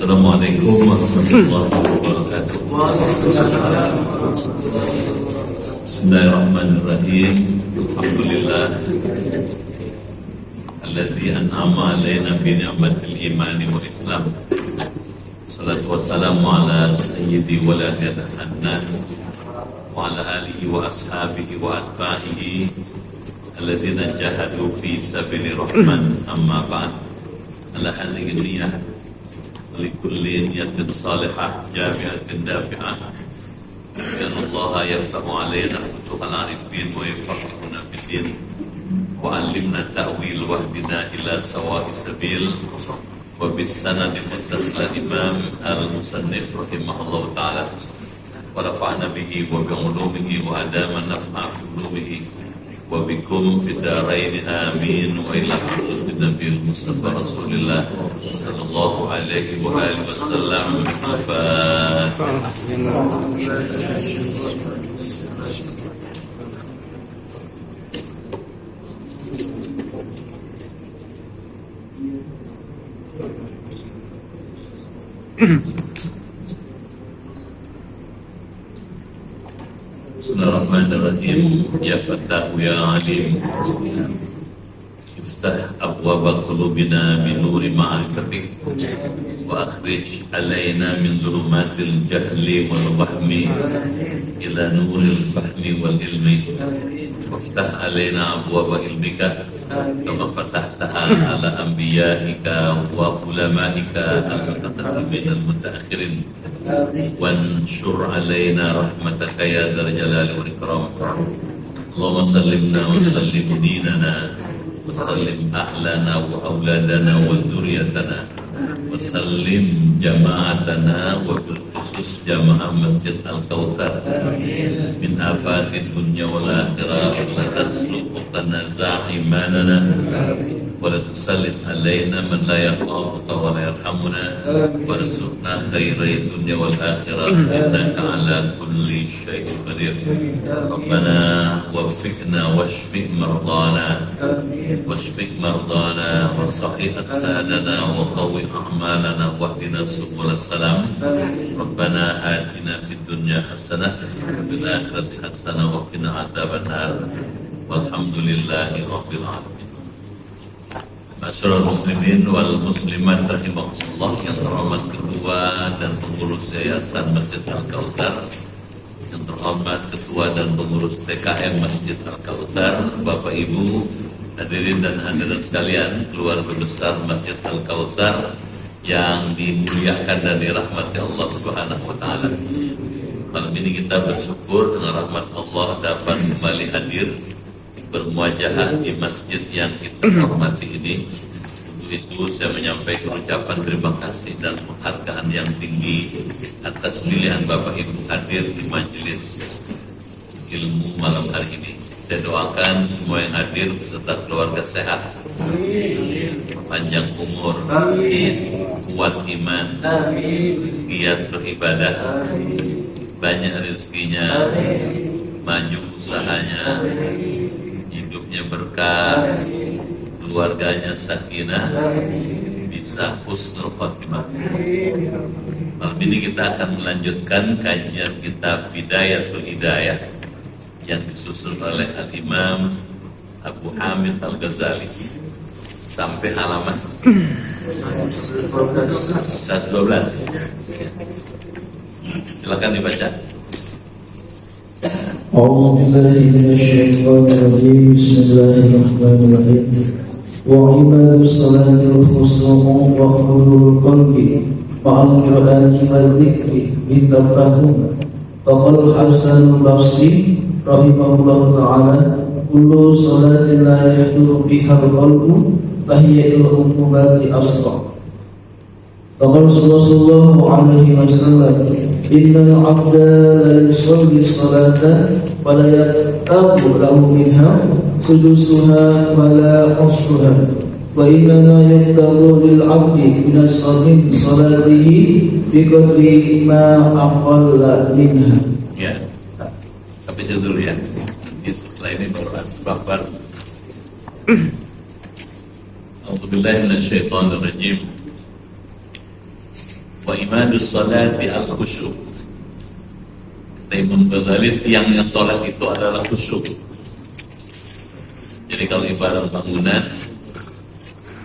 Assalamualaikum warahmatullahi wabarakatuh. Bismillahirrahmanirrahim. Alhamdulillah Alladzi an'ama alaina bi ni'matil imani wal islam. Salatu wassalamu ala sayyidi waladil hannan wa ala alihi wa ashabihi wa atba'ihi alladzina jahadu fi sabili rahman. Amma ba'd. Ala hadhihi niyyah likulli niyatin salihah jami'atin dafi'ah. Ya Allah yaftahu alaina futuhal arifin wa yafaqihuna fid din wa 'allimna ta'wil wahdina ila sawa'i sabil. Wa bis sanadi muttasil imam al-musannif rahimahullah ta'ala wa rafa'na bihi wa bi 'ulumihi wa adama naf'a fi ulumihi wa bikum fid darain amin wa ila hadratin nabiyil mustafa rasulillah sallallahu alaihi wa alihi wasallam. Bismillahirrahmanirrahim. Ya Fattahu ya Alim, iftah abwaba qulubina min nuri ma'rifatik wa akhrij alaina min dhulumatil jahli wal wahmi ila nuril fahmi wal ilmi. Waftah alaina abwaba ilmika kama fatahtaha ala anbiya'ika wa ulama'ika al-mutaqaddimin al-mutaakhirin. Wanshur alaina rahmataka ya dzal jalali wal ikram. Allahumma sallimna wa sallim dinana wa sallim ahlana wa auladana wa dzurriyyatana wa sallim jama'atana wa bil khusus jamaah Masjid Al-Kautsar min afatid dunya wal akhirah wa tasluqana za'imanana wa la tusallit alaina man la yakhafuka wa la yarhamuna warzuqna khairai dunya wal akhirah innaka ala kulli syai'in qadir. Rabbana waffiqna washfi mardana washfi mardana wa sahih sadana wa qawwi a'malana wahdina subul salam. Rabbana atina fid dunya hasanah wa fil akhirati hasanah wa qina adzabannar. Walhamdulillahi rabbil alamin. Masyarul muslimin wal muslimat rahimahullah, yang terhormat ketua dan pengurus Yayasan Masjid Al-Kautsar, yang terhormat ketua dan pengurus TKM Masjid Al-Kautsar, Bapak Ibu hadirin dan hadirat sekalian, keluarga besar Masjid Al-Kautsar yang dimuliakan dan dirahmati Allah Subhanahu wa taala. Malam ini kita bersyukur dengan rahmat Allah dapat kembali hadir bermuajahah di masjid yang kita hormati ini. Untuk itu saya menyampaikan ucapan terima kasih dan penghargaan yang tinggi atas pilihan Bapak Ibu hadir di majelis ilmu malam hari ini. Saya doakan semua yang hadir beserta keluarga sehat, panjang umur, kuat iman, giat beribadah, banyak rezekinya, maju usahanya, hidupnya berkah, keluarganya sakinah, bisa husnul khotimah. Malam ini kita akan melanjutkan kajian kitab Bidayatul Hidayah yang disusun oleh Al-Imam Abu Hamid Al-Ghazali sampai halaman 112. Silakan dibaca. أعوذ بالله من الشيطان الرجيم بسم الله الرحمن الرحيم وعباد الصلاة الخصوم وحضور القلب مع القرآن والذكر بالتفهم. فقال الحسن البصري رحمه الله تعالى كل صلاة لا يحضر فيها القلب فهي إلى العقوبات أصغر. فقال صلى الله عليه وسلم إن العبد لا يصلي الصلاة ولا يتقب له منها سدسها ولا نصفها وإنما يقتضى للعبد من صلاته بقدر ما أقل منها. Ya, sampai situ dulu ya. Nanti setelah ini baru babar. A'udzubillahi minasyaitonir rajim. Wa imadus salati al-khusyuk. Kata Imam Ghazali, tiangnya sholat itu adalah khusyuk. Jadi kalau ibarat bangunan,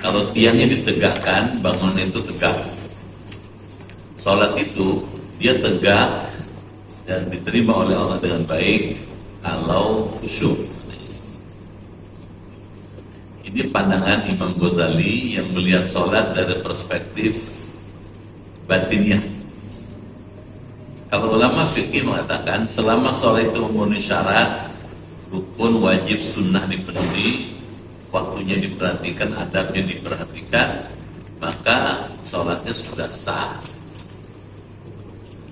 kalau tiangnya ditegakkan, bangunan itu tegak. Sholat itu dia tegak dan diterima oleh Allah dengan baik kalau khusyuk. Ini pandangan Imam Ghazali yang melihat sholat dari perspektif batinnya. Kalau ulama fikih mengatakan selama sholat itu memenuhi syarat, rukun, wajib, sunnah dipenuhi, waktunya diperhatikan, adabnya diperhatikan, maka sholatnya sudah sah.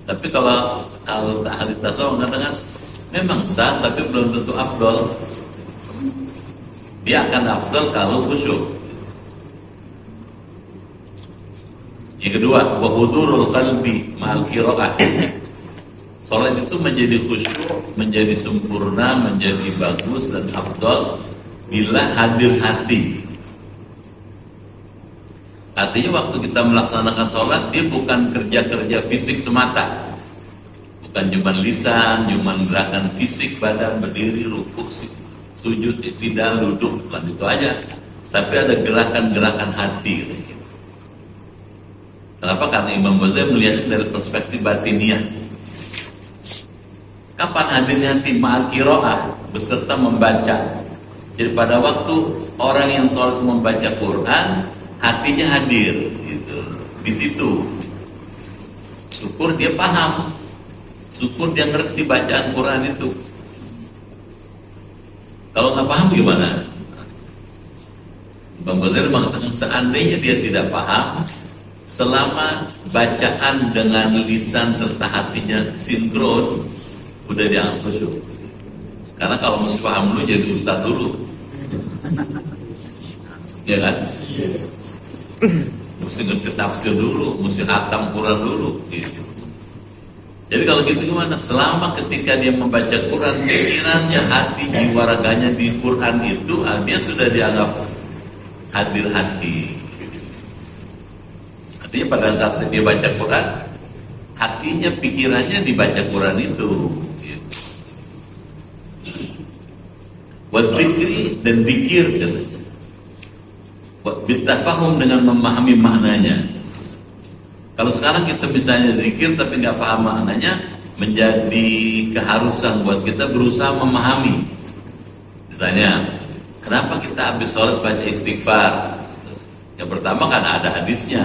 Tapi kalau ahli tasawuf mengatakan memang sah, tapi belum tentu afdol. Dia akan afdol kalau khusyuk. Yang kedua, wa hudurul qalbi ma'al qiraah. Salat itu menjadi khusyuk, menjadi sempurna, menjadi bagus dan afdol bila hadir hati. Artinya waktu kita melaksanakan sholat, dia bukan kerja-kerja fisik semata, bukan cuma lisan, cuma gerakan fisik badan, berdiri, rukuk, sujud, tidak, duduk, bukan itu aja, tapi ada gerakan-gerakan hati. Kenapa? Karena Imam Ghazali melihat dari perspektif batiniah. Kapan hadirnya hati? Ma'al qiraah, beserta membaca. Jadi pada waktu orang yang sholat membaca Quran, hatinya hadir, gitu. Di situ. Syukur dia paham, syukur dia ngerti bacaan Quran itu. Kalau nggak paham gimana? Imam Ghazali mengatakan seandainya dia tidak paham, selama bacaan dengan lisan serta hatinya sinkron, udah dianggap khusyuk. Karena kalau mesti paham dulu jadi ustaz dulu, ya kan? Mesti ngerti tafsir dulu, mesti hatam Quran dulu, gitu. Jadi kalau gitu gimana? Selama ketika dia membaca Quran, pikirannya, hati, jiwa raganya di Quran itu, dia sudah dianggap hadir hati. Artinya pada saat dia baca Quran, hatinya, pikirannya dibaca Quran itu. Wa dzikri, dan dzikir katanya. Wa bitafahum, dengan memahami maknanya. Kalau sekarang kita misalnya zikir tapi nggak paham maknanya, menjadi keharusan buat kita berusaha memahami. Misalnya, kenapa kita habis sholat baca istighfar? Yang pertama kan ada hadisnya.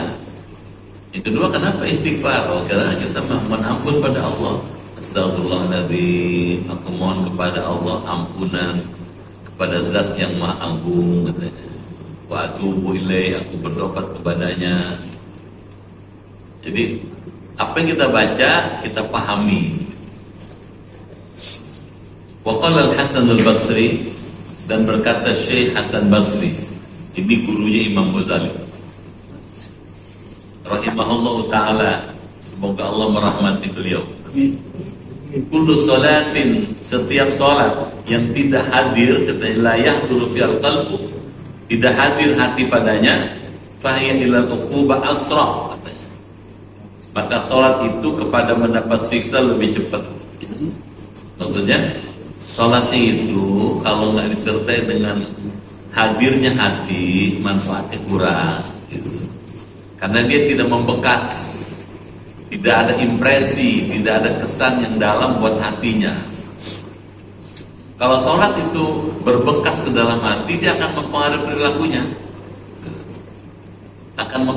Yang kedua, kenapa istighfar? Oh, karena kita mohon ampun pada Allah. Astagfirullahaladzim, aku mohon kepada Allah ampunan kepada zat yang maha agung, katanya. Wa atubu ilaih, aku bertobat kepadanya. Jadi apa yang kita baca, kita pahami. Wa qala al-Hasan al-Basri, dan berkata Syekh Hasan Basri, ini gurunya Imam Ghazali rahimahullahu ta'ala, semoga Allah merahmati beliau. Kullu salatin, setiap salat yang tidak hadir, katanya la yahduru fi'al qalbu, tidak hadir hati padanya, fahiya ilal uqubah asra, katanya. Maka salat itu kepada mendapat siksa lebih cepat. Maksudnya salatnya itu kalau nggak disertai dengan hadirnya hati, manfaatnya kurang, gitu. Karena dia tidak membekas, tidak ada impresi, tidak ada kesan yang dalam buat hatinya. Kalau sholat itu berbekas ke dalam hati, dia akan mempengaruhi perilakunya, akan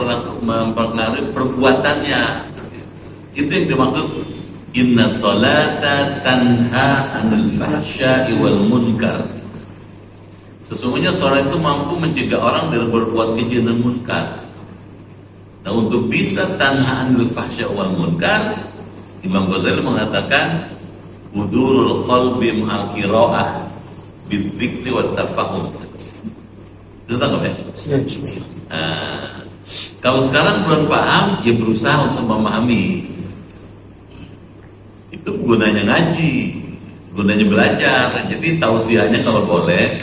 mempengaruhi perbuatannya. Itu yang dimaksud inna sholata tanha anil fahsya'i wal munkar. Sesungguhnya sholat itu mampu mencegah orang dari berbuat keji dan munkar. Nah, untuk bisa tanha anil fahsya' wal munkar, Imam Ghazali mengatakan hudurul qalbi ma'al qiraah bidzikri wat tafahum. Itu tangkap ya? Nah, kalau sekarang belum paham, ya berusaha untuk memahami. Itu gunanya ngaji, gunanya belajar. Jadi tausiahnya kalau boleh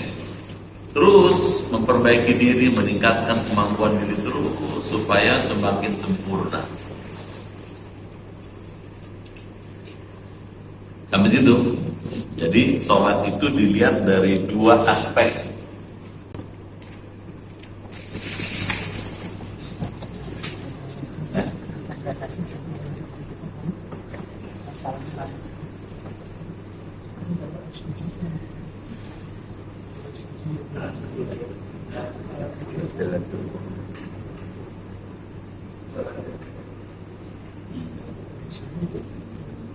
terus memperbaiki diri, meningkatkan kemampuan diri terus supaya semakin sempurna. Sampai situ. Jadi sholat itu dilihat dari dua aspek.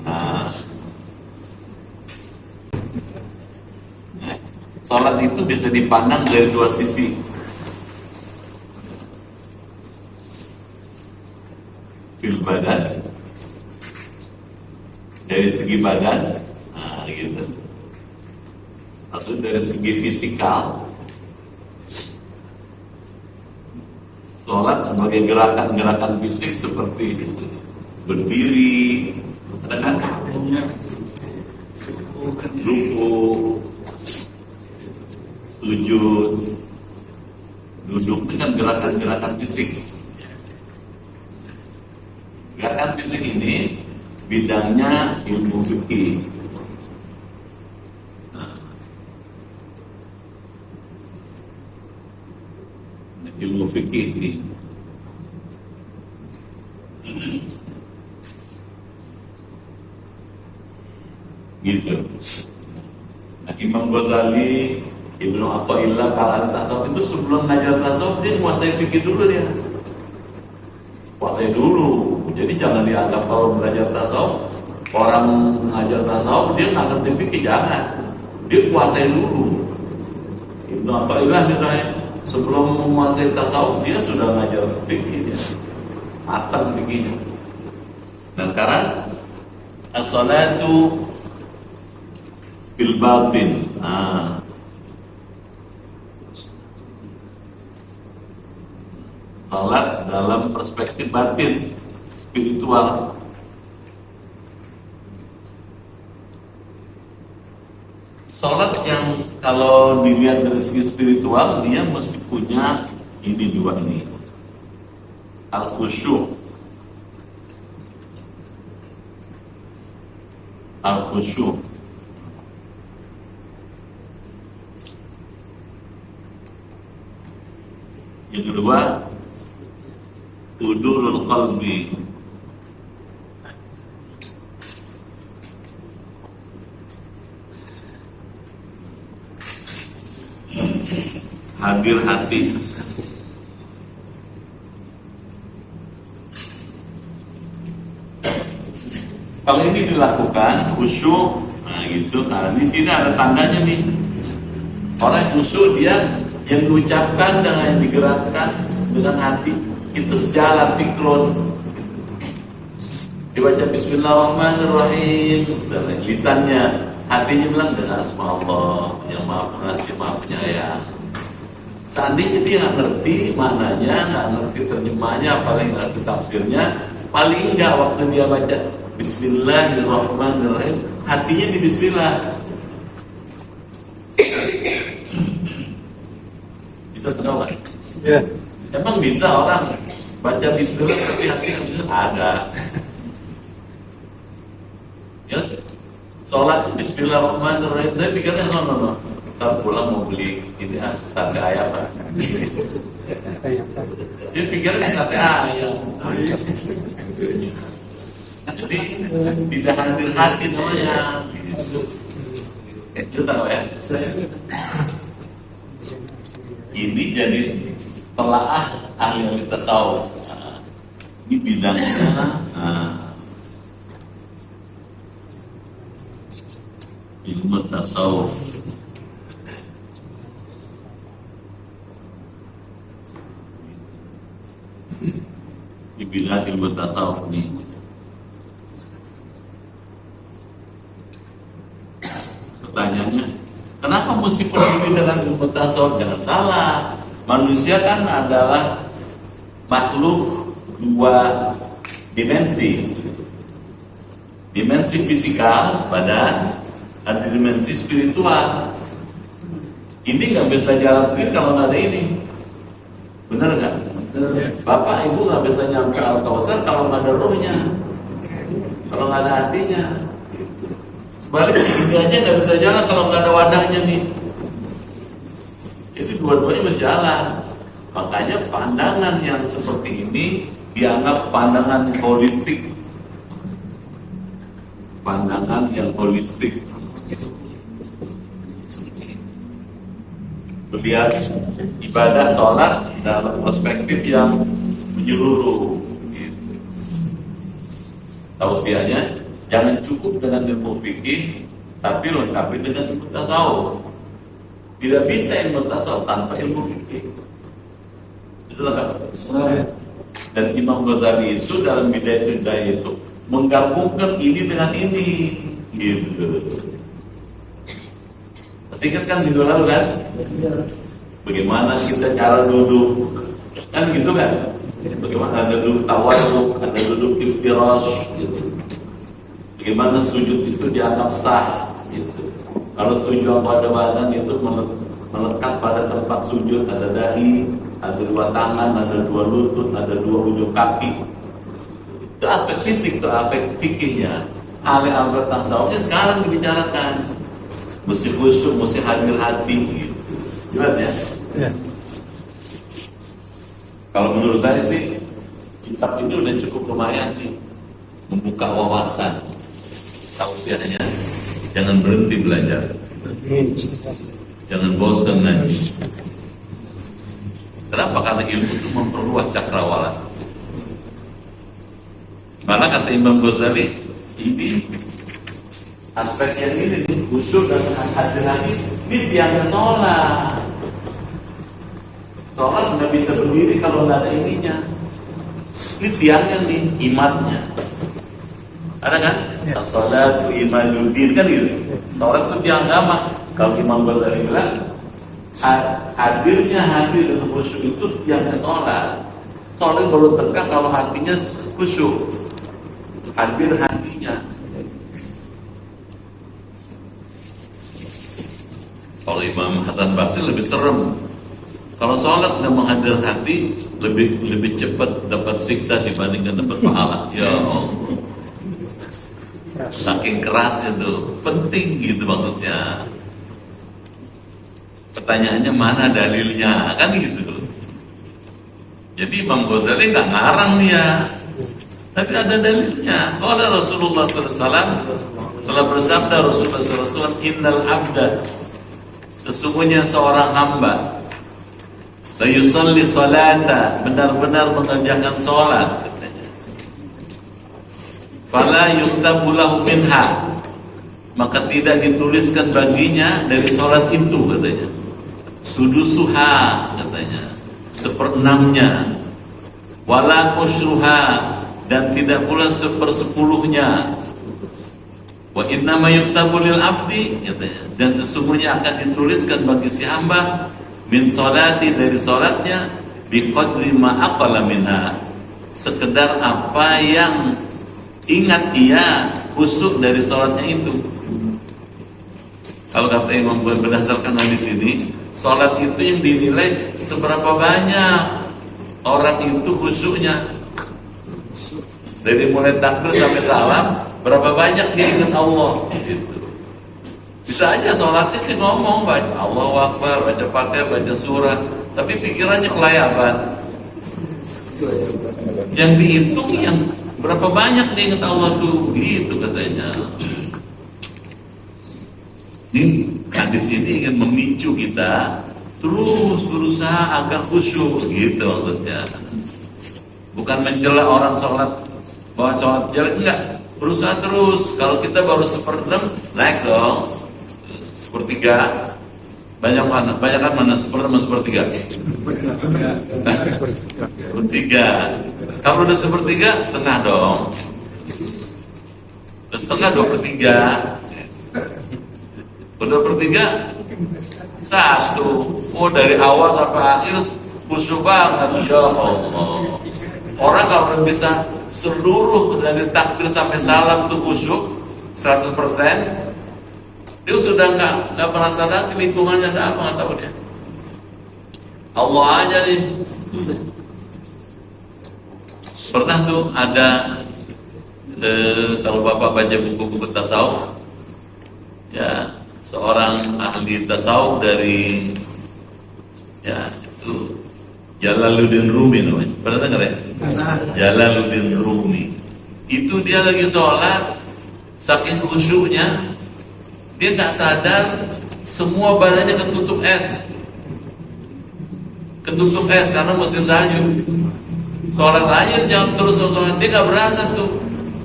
Nah, sholat itu bisa dipandang dari dua sisi. Fil badan, dari segi badan, nah gitu. Atau dari segi fisikal, sholat sebagai gerakan-gerakan fisik seperti itu. Berdiri, ada kan? Ruku, sujud, duduk, dengan gerakan-gerakan fisik. Gerakan fisik ini bidangnya ilmu fikih. Nah, ilmu fikih ini gitu. Nah, Imam Ghazali, Ibnu Athaillah kalau tasawuf itu sebelum ngajar tasawuf dia menguasai fikih dulu dia. Kuasai dulu. Jadi jangan dianggap kalau belajar tasawuf orang ngajar tasawuf dia nggak ngerti fikih, jangan. Dia kuasai dulu. Ibnu Athaillah misalnya sebelum menguasai tasawuf dia sudah ngajar fikihnya. Matang fikihnya. Nah sekarang as-salatu fil batin. Nah, salat dalam perspektif batin, spiritual. Salat yang kalau dilihat dari segi spiritual dia mesti punya ini dua ini. Al-khusyuk. Al-khusyuk. Yang kedua, hudurul qalbi. Hadir hati. Kalau ini dilakukan khusyuk, nah gitu. Nah di sini ada tandanya nih. Orang khusyuk dia yang diucapkan dengan yang digerakkan dengan hati itu sejalan sinkron. Dibaca Bismillahirrahmanirrahim, lisannya, hatinya bilang dengan asma Allah yang maha pengasih, maha penyayang. Seandainya dia nggak ngerti maknanya, nggak ngerti terjemahnya, apalagi nggak ngerti tafsirnya, paling nggak waktu dia baca Bismillahirrahmanirrahim, hatinya di Bismillah. Bisa tahu nggak? Ya. Emang bisa orang baca Bismillah tapi hatinya bisa? Ada. Ya, sholat Bismillahirrahmanirrahim. Saya pikirnya no. Ntar pulang mau beli ini sate ayam. Dia pikirnya sate ayam. Jadi tidak hadir hati namanya. Itu tahu ya? Ini jadi telaah ahli tasawuf. Ini bidangnya. Ilmu tasawuf. Di bidang ilmu tasawuf ini. Pertanyaannya, kenapa mesti peduli dengan ilmu tasawuf? Jangan salah, manusia kan adalah makhluk dua dimensi. Dimensi fisikal, badan, dan dimensi spiritual. Ini nggak bisa jalan sendiri kalau nggak ada ini. Benar nggak? Bapak ibu nggak bisa nyampe Al-Kausar kalau nggak ada rohnya, kalau nggak ada hatinya. Sebaliknya ini aja nggak bisa jalan kalau nggak ada wadahnya nih. Jadi dua-duanya berjalan. Makanya pandangan yang seperti ini dianggap pandangan holistik. Pandangan yang holistik. Melihat ibadah sholat dalam perspektif yang menyeluruh. Gitu. Tausiahnya jangan cukup dengan ilmu fikih, tapi lengkapi dengan ilmu tasawuf. Tidak bisa ilmu tasawuf tanpa ilmu fikih. Itu lengkap. Dan Imam Ghazali itu dalam Bidayatul Hidayah itu menggabungkan ini dengan ini, gitu. Masih ingat kan minggu lalu kan? Bagaimana kita cara duduk, kan gitu kan? Bagaimana ada duduk tawaduk, ada duduk iftirash, gitu. Bagaimana sujud itu dianggap sah, gitu. Kalau tujuan pada badan itu melekat pada tempat sujud, ada dahi, ada dua tangan, ada dua lutut, ada dua ujung kaki. Itu aspek fisik, itu aspek fikihnya. Aspek tasawufnya sekarang dibicarakan. Mesti khusyuk, mesti hadir hati, gitu. Jelas ya? Ya. Kalau menurut saya sih kitab ini udah cukup lumayan sih membuka wawasan. Tausiahnya jangan berhenti belajar, jangan bosan ngaji. Kenapa? Karena ilmu itu memperluas cakrawala. Malah kata Imam Ghazali, ini aspek yang ini khusyuk dan hadir hati ini tiangnya sholat. Sholat nggak bisa berdiri kalau nggak ada ininya. Ini tiangnya nih, imatnya. Ada kan? As-sholatu imaduddin kan gitu. Sholat itu tiang agama. Kalau Imam Ghazali bilang hadirnya hati dan khusyuk itu tiangnya sholat. Sholat baru tegak kalau hatinya khusyuk. Hadir hatinya. Kalau Imam Hasan Basri lebih serem. Kalau sholat nggak menghadir hati, lebih cepat dapat siksa dibandingkan dapat pahala. Ya Allah, saking kerasnya tuh, penting gitu maksudnya. Pertanyaannya mana dalilnya, kan gitu. Jadi Imam Ghazali nggak ngarang dia, tapi ada dalilnya. Kalau Rasulullah SAW telah bersabda, Rasulullah SAW, innal abda, sesungguhnya seorang hamba la yusalli salata, benar-benar mengerjakan sholat, katanya. Fala yuktabu lahu minha, maka tidak dituliskan baginya dari sholat itu, katanya. Sudusuha, katanya, seperenamnya. Wala usyruha, dan tidak pula sepersepuluhnya. Wa innama yuktabu lil abdi, katanya, dan sesungguhnya akan dituliskan bagi si hamba min sholati, dari sholatnya, biqadri ma aqala minha, sekedar apa yang ingat ia khusyuk dari sholatnya itu. Kalau kata Imam berdasarkan hadis ini, sholat itu yang dinilai seberapa banyak orang itu khusyuknya. Dari mulai takbir sampai salam, berapa banyak dia ingat Allah, gitu. Bisa aja sholatnya sih ngomong, baca Allahu Akbar, baca Fatihah, baca surah, tapi pikirannya kelayaban. Yang dihitung yang berapa banyak dia ingat Allah tuh, gitu katanya. Ini hadis ini ingin memicu kita terus berusaha agar khusyuk, gitu maksudnya. Bukan mencela orang sholat bahwa sholat jelek, enggak. Berusaha terus. Kalau kita baru 1/6, naik dong. 1/3. Banyak mana? Banyak kan mana? 1/6 sama 1/3? 1/3. Kalau udah 1/3, setengah dong. Setengah 2/3. Udah 2/3, 1. Oh, dari awal sampai akhir khusyuk banget. Ya Allah. Orang kalau bisa seluruh dari takbir sampai salam tuh khusyuk 100%, Dia sudah nggak merasa lagi lingkungannya ada apa, nggak tahu dia. Allah aja nih. Pernah tuh ada kalau Bapak baca buku-buku tasawuf, ya seorang ahli tasawuf dari ya itu Jalaluddin Rumi namanya. Pernah dengar ya? Jalaluddin Rumi. Itu dia lagi sholat, saking khusyuknya dia nggak sadar semua badannya ketutup es. Ketutup es karena musim salju. Sholat aja jam terus sholat, dia nggak berasa tuh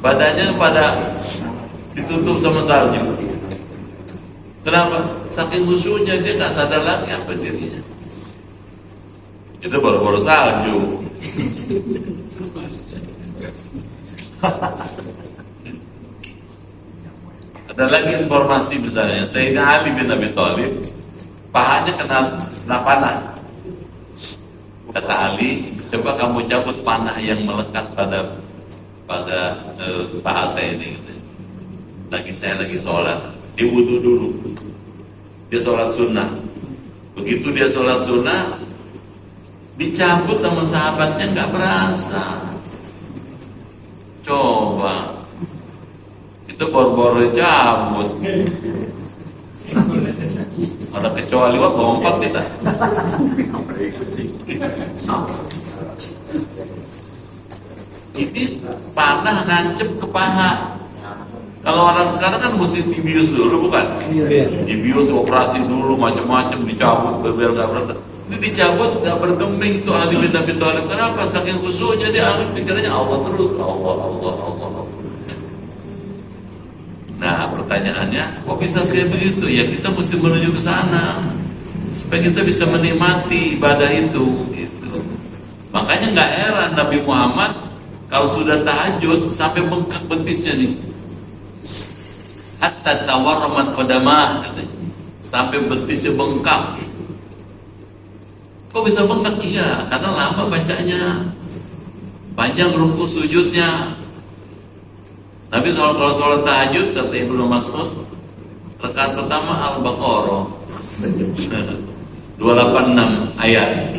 badannya pada ditutup sama salju. Kenapa? Saking khusyuknya dia nggak sadar lagi apa dirinya. Itu baru-baru salju. Ada lagi informasi misalnya, Sayyidina Ali bin Abi Thalib pahanya kena panah. Kata Ali, coba kamu cabut panah yang melekat pada paha saya ini. Saya lagi sholat, dia wudu dulu. Dia sholat sunnah. Begitu dia sholat sunnah, dicabut sama sahabatnya nggak berasa. Coba itu boro-boro cabut. Ada kecoa lewat lompat kita. Ini panah nancep ke paha. Kalau orang sekarang kan mesti dibius dulu, bukan? Dibius, operasi dulu, macam-macam, dicabut biar nggak berat. Ini dicabut nggak bergeming tuh Ali bin Abi Thalib. Kenapa? Saking khusyuknya dia pikirannya Allah terus, Allah. Nah pertanyaannya, kok bisa kayak begitu? Ya kita mesti menuju ke sana supaya kita bisa menikmati ibadah itu. Gitu. Makanya nggak heran Nabi Muhammad kalau sudah tahajud sampai bengkak betisnya nih, hatta tawarramat qadamah, sampai betisnya bengkak. Kok bisa bengkak? Iya, karena lama bacanya, panjang rukuk sujudnya. Tapi kalau sholat tahajud, kata Ibnu Mas'ud, rakaat pertama Al-Baqarah 286 ayat,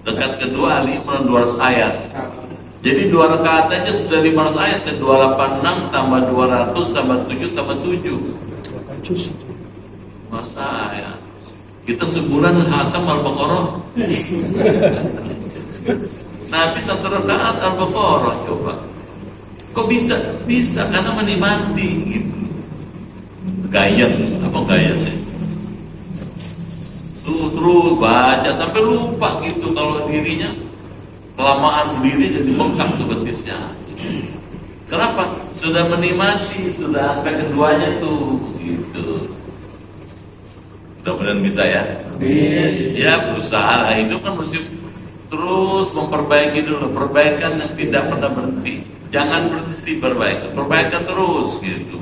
rakaat kedua Ali Imran 200 ayat. Jadi 2 rakaat aja sudah 500 ayat, ke 286 tambah 200 tambah 7 tambah 7. Masa ya? Kita sebulan khatam Al-Baqarah. Nabi 1 rakaat Al-Baqarah, coba. Kok bisa? Bisa karena menikmati gitu. Gayeng, apa gayengnya? Terus baca sampai lupa gitu kalau dirinya kelamaan berdiri jadi bengkak tuh betisnya. Kenapa? Sudah menikmati, sudah aspek keduanya tuh gitu. Mudah-mudahan bisa ya. Ya berusaha lah, hidup kan mesti terus memperbaiki dulu, perbaikan yang tidak pernah berhenti. Jangan berhenti perbaikan terus gitu.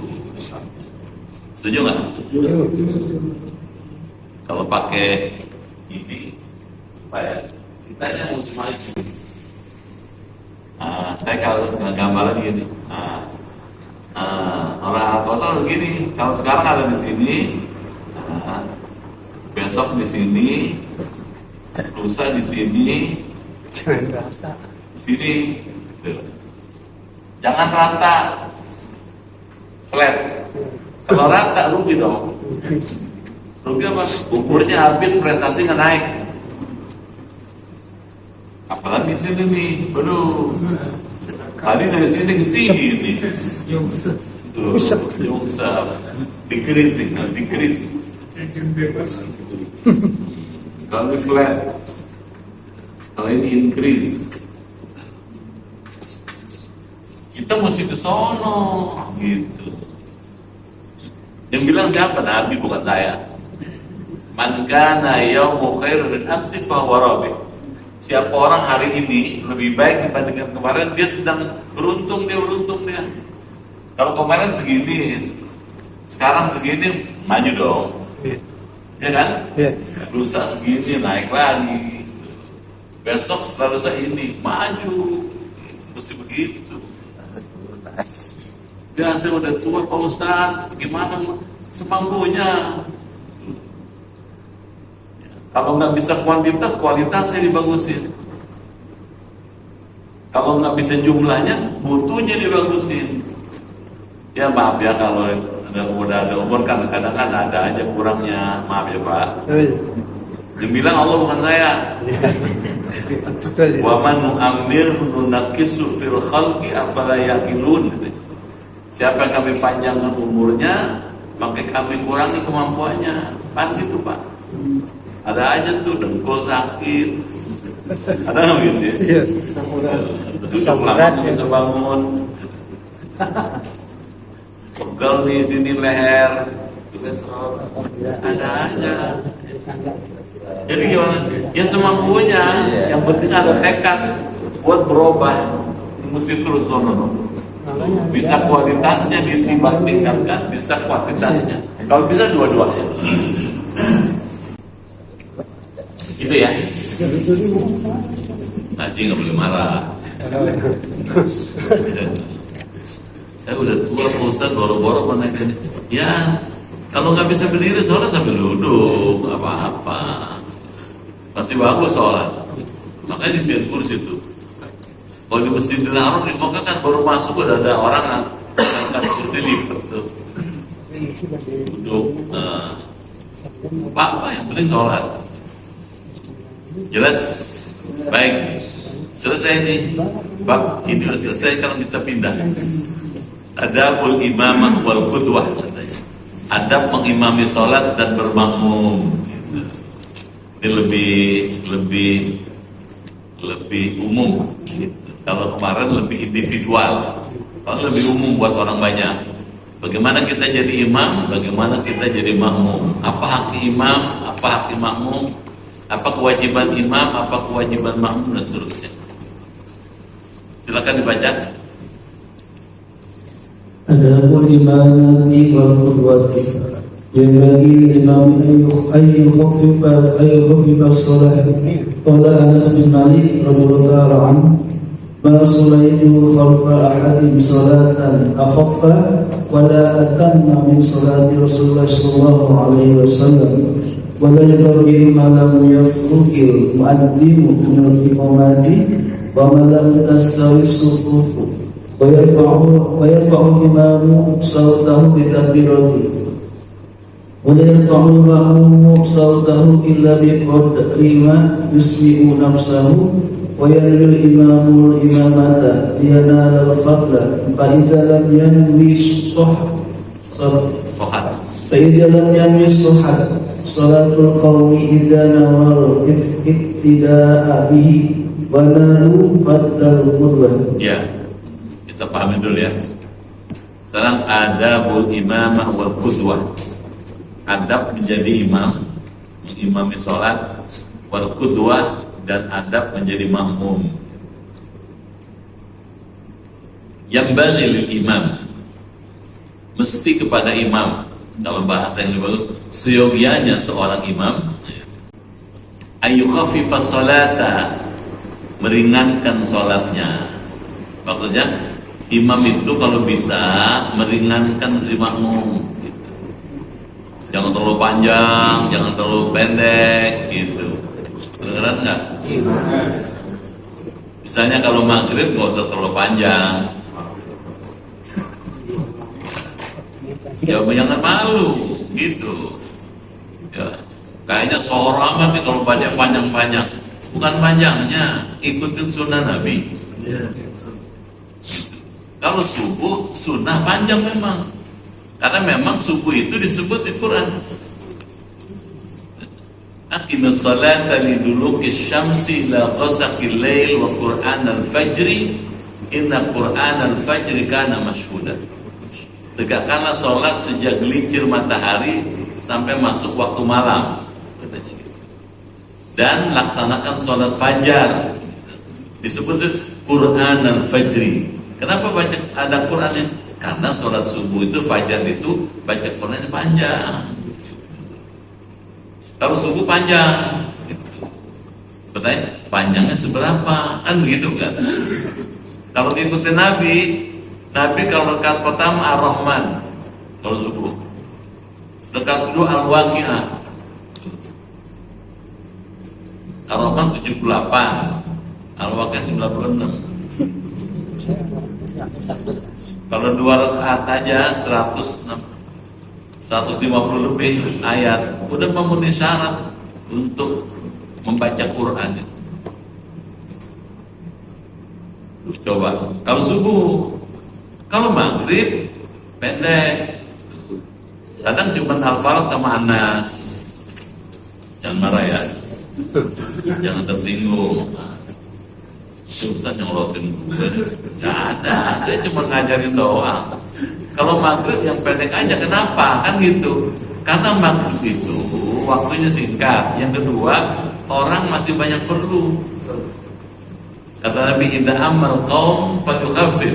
Setuju nggak? Kalau pakai ini, apa ya? Kita yang harus maju. Saya kalau gambar lagi ini, orang kota begini. Kalau sekarang ada di sini, besok di sini, lusa di sini, di sini. Jangan rata, flat. Kalau rata rugi dong. Rugi apa? Ukurnya habis, prestasi nggak naik. Apalagi di sini nih, aduh. Tadi dari sini ke sini. Tuh, yungsaf. Decreasing. Kalau ini flat, kalau ini increase. Kita mesti ke sono gitu. Yang bilang siapa? Nabi, bukan saya. Man kana yaumu khairan min amsi fa huwa rabi. Siapa orang hari ini lebih baik dibandingkan kemarin, dia sedang beruntung dia. Kalau kemarin segini, sekarang segini, maju dong. Ya kan? Lusa segini, naik lagi. Besok setelah lusa ini, maju. Mesti begitu. Ya saya udah tua Pak Ustadz, gimana semampunya. Kalau nggak bisa kuantitas, kualitasnya dibagusin. Kalau nggak bisa jumlahnya, mutunya dibagusin. Ya maaf ya kalau udah ada umur kan kadang kan ada aja kurangnya, maaf ya Pak. Yang bilang Allah bukan saya. Wa man nu'ammir nunakisu fil khalqi afala yaqilun. Siapa yang kami panjangkan umurnya, maka kami kurangi kemampuannya. Pasti itu Pak. Ada aja tuh dengkul sakit. Ada nggak gitu ya? Iya. Duduk lama nggak bisa bangun. Pegel di sini leher. Ada aja. Jadi gimana? Ya semampunya. Yang penting ada tekad buat berubah. Mesti terus sono. Bisa kualitasnya ditingkatkan, bisa kuantitasnya. Kalau bisa dua-duanya. Itu ya. Ngaji nggak boleh marah. Saya udah tua Pak Ustaz, boro-boro menaikkan. Ya, kalau nggak bisa berdiri sholat sambil duduk, apa-apa. Pasti bagus sholat. Makanya di kursi itu. Kalau di Masjidil Haram di Mekah kan baru masuk udah ada orang angkat kursi lipat tuh. Duduk. Apa yang penting sholat. Jelas? Baik. Selesai nih. Bab ini sudah selesai, kalau kita pindah. Adabul imamah wal qudwah katanya. Adab mengimami sholat dan bermakmum. Ini lebih umum. Kalau kemarin lebih individual, kalau lebih umum buat orang banyak. Bagaimana kita jadi imam, bagaimana kita jadi makmum. Apa hak imam, apa hak makmum, apa kewajiban imam, apa kewajiban makmum, dan seterusnya. Silakan dibaca. Adapun imamati wal qudwati, yang bagi imam ayu khafifah salat. Qala Anas bin Malik radhiyallahu ta'ala anhu, ma salaitu khalfa ahadin salatan akhaffa wa la atamma min salati Rasulullah sallallahu alaihi wasallam wa la yuqaddimu ma lam yafruqil muaddimu min al-imamati wa ma lam tastawi sufufu wa yarfa'u imamu sawtahu bi takbirati wa la yarfa'u ma'mumu sawtahu illa bi qadri ma yusmi'u nafsahu wa yanwil imamul imamata liyanal fadla fa idza lam yanwi salatul qawmi idza nawal iktida'a bihi wa nalu fadlal qudwah. Ya, kita pahami dulu ya. Sekarang adabul imamah wal qudwah. Adab menjadi imam, mengimami sholat, wal qudwah, dan adab menjadi makmum. Yang bagi lil imam, mesti kepada imam. Dalam bahasa yang lebih seyogianya seorang imam, ayu khafifas salata, meringankan sholatnya. Maksudnya imam itu kalau bisa meringankan dari makmum. Jangan terlalu panjang, jangan terlalu pendek, gitu. Kedengeran nggak? Misalnya kalau maghrib nggak usah terlalu panjang. Ya jangan malu, gitu. Ya, kayaknya seorang amat nih kalau banyak panjang-panjang. Bukan panjangnya, ikutin sunnah Nabi. Kalau subuh, sunnah panjang memang. Karena memang subuh itu disebut di Quran. Aqimus salata liduluki syamsi ila ghasaqil lail wa Qur'an al-fajri inna Qur'an al-fajri kana mashhuda. Tegakkanlah sholat sejak gelincir matahari sampai masuk waktu malam, katanya gitu. Dan laksanakan sholat fajar. Disebut Qur'an al-fajri. Kenapa baca ada Qur'annya? Karena sholat subuh itu, fajar itu baca Qur'annya panjang. Kalau subuh panjang, gitu. Bertanya, panjangnya seberapa? Kan begitu kan? Kalau ngikutin Nabi kalau rakaat pertama Ar-Rahman, kalau subuh. Rakaat kedua Al-Waqiah. Ar-Rahman 78, Al-Waqiah 96. Kalau 2 rakaat aja 150 lebih ayat, udah memenuhi syarat untuk membaca Quran itu. Coba, kalau subuh, kalau maghrib pendek, kadang cuma Al-Falaq sama Anas. Jangan marah ya, jangan tersinggung. Ustaz yang rotin gue, nggak ada, saya cuma ngajarin doang. Kalau maghrib yang pendek aja, kenapa? Kan gitu. Karena maghrib itu waktunya singkat. Yang kedua, orang masih banyak perlu. Kata Nabi, idza amal qaum falyukhaffif.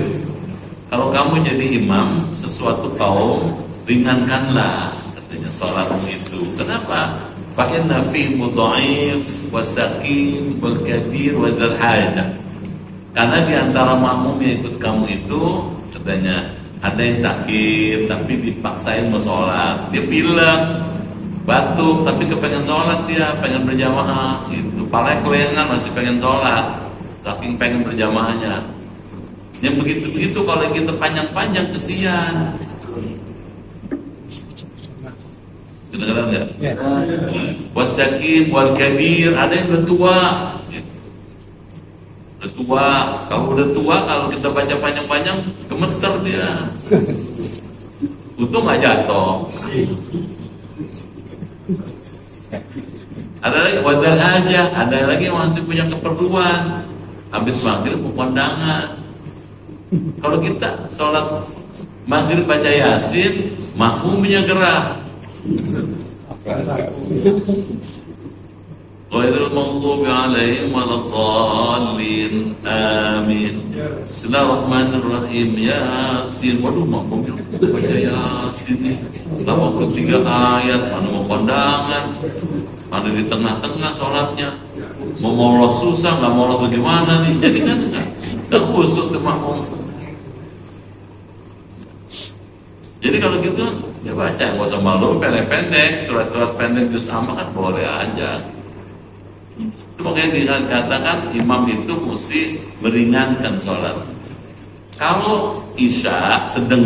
Kalau kamu jadi imam sesuatu kaum, ringankanlah katanya salatmu itu. Kenapa? Fa inna fi mudha'if wa saqim wal kabir wa dzal hajah. Karena di antara makmum yang ikut kamu itu katanya ada yang sakit tapi dipaksain mau sholat, dia bilang batuk tapi kepengen sholat, dia pengen berjamaah itu, palanya kelengan masih pengen sholat, saking pengen berjamaahnya. Yang begitu-begitu kalau kita panjang-panjang kesian. Kedengeran nggak? Wasakim wal kabir, ada yang udah tua. Udah tua, kalau udah tua kalau kita baca panjang-panjang gemeter dia. Untung nggak jatuh. Ada lagi wadal aja, ada lagi yang masih punya keperluan. Habis maghrib mau kondangan. Kalau kita sholat maghrib baca yasin, makmumnya gerah. Ghairil maghdubi alaihim waladdallin. Amin. Bismillahirrahmanirrahim. Yasin. Waduh, makmumnya baca Yasin nih 83 ayat. Mana mau kondangan, mana di tengah-tengah sholatnya. Mau molos susah, nggak molos gimana nih? Jadi kan nggak khusuk tuh makmum. Jadi kalau gitu ya baca, nggak usah malu, pendek-pendek, surat-surat pendek juz amma kan boleh aja. Itu makanya dikatakan imam itu mesti meringankan sholat. Kalau isya sedang,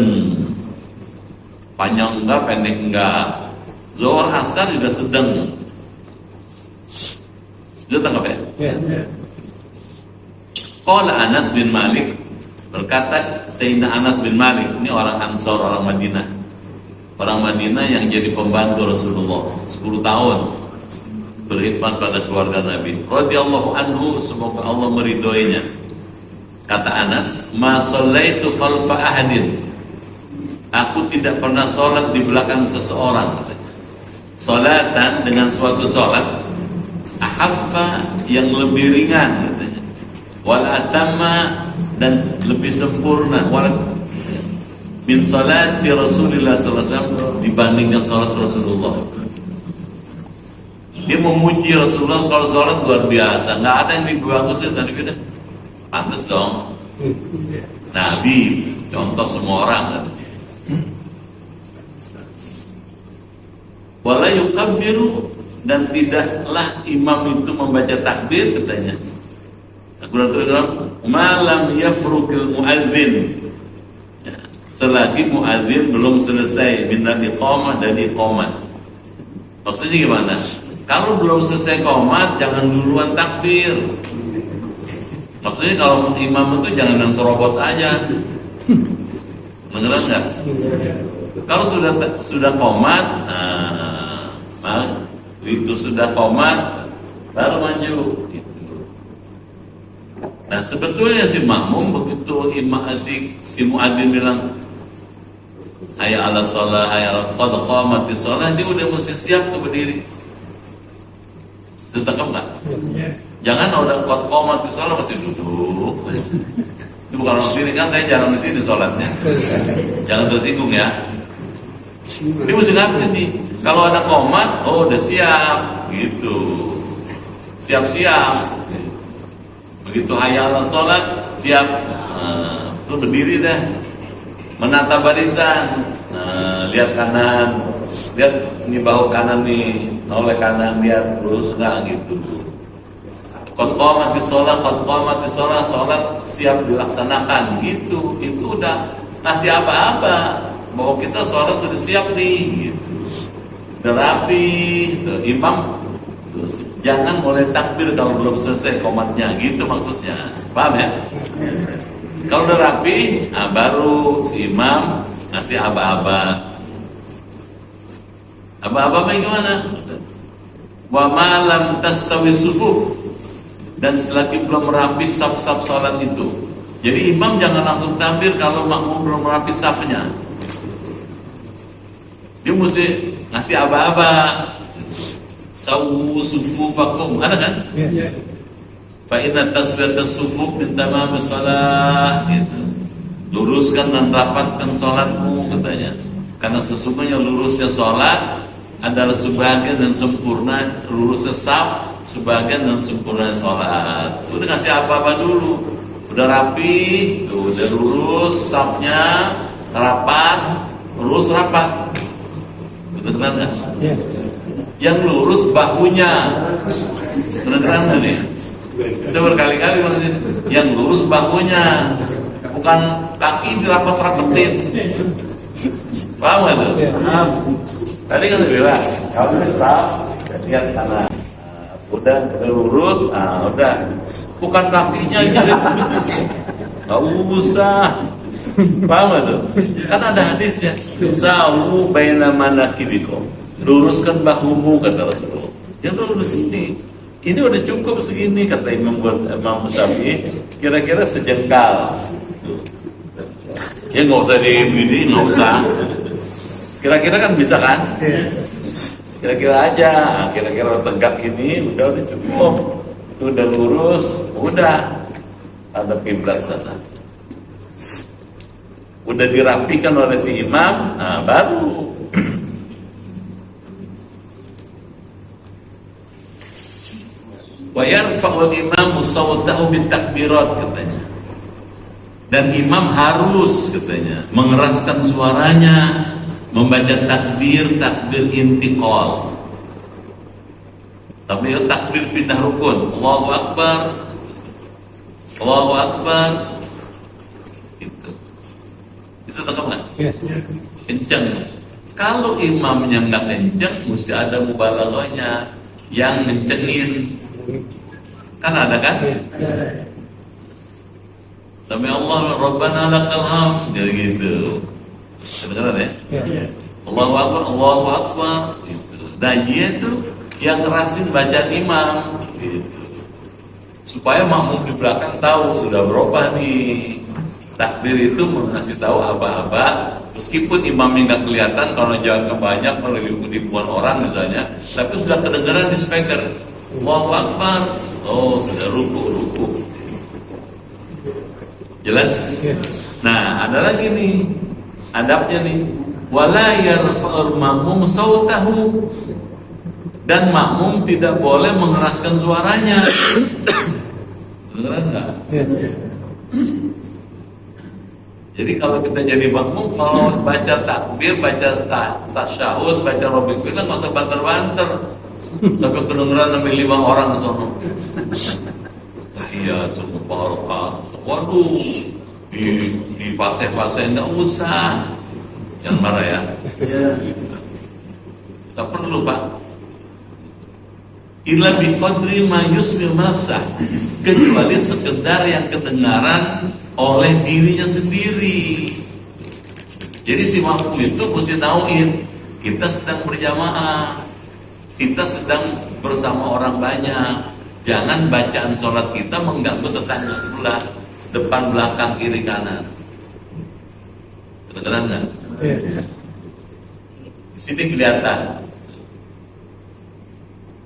panjang enggak, pendek enggak. Zuhur asar juga sedang. Itu tangkap ya? Qala Anas bin Malik, berkata Sayyidina Anas bin Malik, ini orang Ansor, orang Madinah. Orang Madinah yang jadi pembantu Rasulullah 10 tahun berkhidmat pada keluarga Nabi. Radhiyallahu anhu, semoga Allah meridhoinya. Kata Anas, ma shallaitu khalfa ahadin. Aku tidak pernah sholat di belakang seseorang. Sholatan dengan suatu sholat ahaffa yang lebih ringan katanya. Wal atamma dan lebih sempurna. Wal min sholati Rasulullah sallallahu alaihi wasallam dibandingkan sholat Rasulullah. Dia memuji Rasulullah kalau sholat luar biasa, nggak ada yang lebih bagus dari kita. Pantas dong. Nabi, contoh semua orang kan. Wala yukabbiru, dan tidaklah imam itu membaca takbir katanya. Malam yafrukil muadzin, selagi muadzin belum selesai minal iqamah dan iqamat. Maksudnya gimana? Kalau belum selesai qomat, jangan duluan takbir. Maksudnya kalau imam itu jangan yang serobot aja. Mengerti nggak? Kalau sudah qomat, itu sudah qomat, baru maju. Nah sebetulnya si makmum begitu si muadzin bilang hayya ala shalah, hayya ala qad qamatis shalah, dia udah mesti siap tuh berdiri. Itu tangkap nggak? Jangan udah qad qamatis shalah masih duduk. Itu bukan orang sini kan, saya jarang di sini sholatnya. Jangan tersinggung ya. Ini mesti ngerti nih. Kalau ada qomat, oh udah siap gitu. Siap-siap. Begitu hayya ala sholat, siap. Lu berdiri dah, menata barisan, lihat kanan, lihat ini bahu kanan nih, oleh kanan lihat lurus nggak gitu. Qad qamatis shalah, sholat siap dilaksanakan gitu. Itu udah ngasih aba-aba bahwa kita sholat udah siap nih gitu. Udah rapi, tuh, imam jangan mulai takbir kalau belum selesai komatnya gitu maksudnya. Paham ya? Kalau udah rapi, nah baru si imam ngasih aba-aba. Aba-aba bagaimana? Wa ma lam tastawi sufuf, dan selagi belum rapi saf-saf sholat itu. Jadi imam jangan langsung takbir kalau makmum belum rapi safnya. Dia mesti ngasih aba-aba. Sawu sufufakum, ada kan? Iya. Fa inna taswiyatas sufuf min tamamis shalah gitu. Luruskan dan rapatkan sholatmu katanya. Karena sesungguhnya lurusnya sholat adalah sebagian dan sempurna, lurusnya saf sebagian dan sempurna sholat. Udah kasih apa-apa dulu, udah rapi, tuh, udah lurus safnya, rapat, lurus rapat. Beneran nggak? Ya. Yang lurus bahunya, beneran nggak nih? Saya berkali-kali bilang yang lurus bahunya, bukan kaki dirapat-rapetin. Paham nggak tuh? Tadi kan saya bilang, kalau saf, lihat kanan. Udah lurus, udah. Bukan kakinya jadi. Gak usah. Paham gak tuh? Kan ada hadisnya. Sawu baina manakibikum. Luruskan bahumu kata Rasulullah. Yang lurus ini. Ini udah cukup segini kata Imam Syafi'i. Kira-kira sejengkal. Ya nggak usah digini, nggak usah. Kira-kira kan bisa kan? Kira-kira aja, kira-kira tegak ini udah cukup, udah lurus, udah ada kiblat sana, udah dirapikan oleh si imam, nah baru. Wa yarfa'ul imamu sawtahu bitakbirat katanya, dan imam harus katanya mengeraskan suaranya membaca takbir intiqal. Takbir pindah rukun. Allahu Akbar. Allahu Akbar. Itu. Bisa tangkap nggak? Yes. Kencang. Kalau imamnya nggak kencang, mesti ada mubalaghahnya yang ngencengin. Kan ada kan? Sampai Allah Rabbana lakal hamd gitu. Kedengaran ya? Ya. Allahu Akbar, Allahu Akbar gitu. Nah dia tuh yang kerasin bacaan imam gitu. Supaya makmum di belakang tahu sudah berubah nih. Takbir itu mengasih tahu aba-aba, meskipun imamnya nggak kelihatan kalau jalan banyak ribuan orang misalnya, tapi sudah kedengaran di speaker. Allahu Akbar, oh sudah ruku. Jelas? Nah ada lagi nih adabnya nih, wala yarfa'ul makmum sautahu, dan makmum tidak boleh mengeraskan suaranya. Beneran nggak? Jadi kalau kita jadi makmum, kalau baca takbir, baca tasyahud, baca robik filah, nggak usah banter-banter sampai kedengeran sampai 5 orang ke sono. Tahiyatul mubarakat, waduh. Di fase-fase enggak usah. Yang marah ya. Tak perlu Pak. Illa biqadri ma yusmi nafsah, kecuali sekedar yang kedengaran oleh dirinya sendiri. Jadi si makmum itu mesti tauin kita sedang berjamaah, kita sedang bersama orang banyak. Jangan bacaan sholat kita mengganggu tetangga sebelah, depan, belakang, kiri, kanan. Kedengeran nggak? Di sini kelihatan.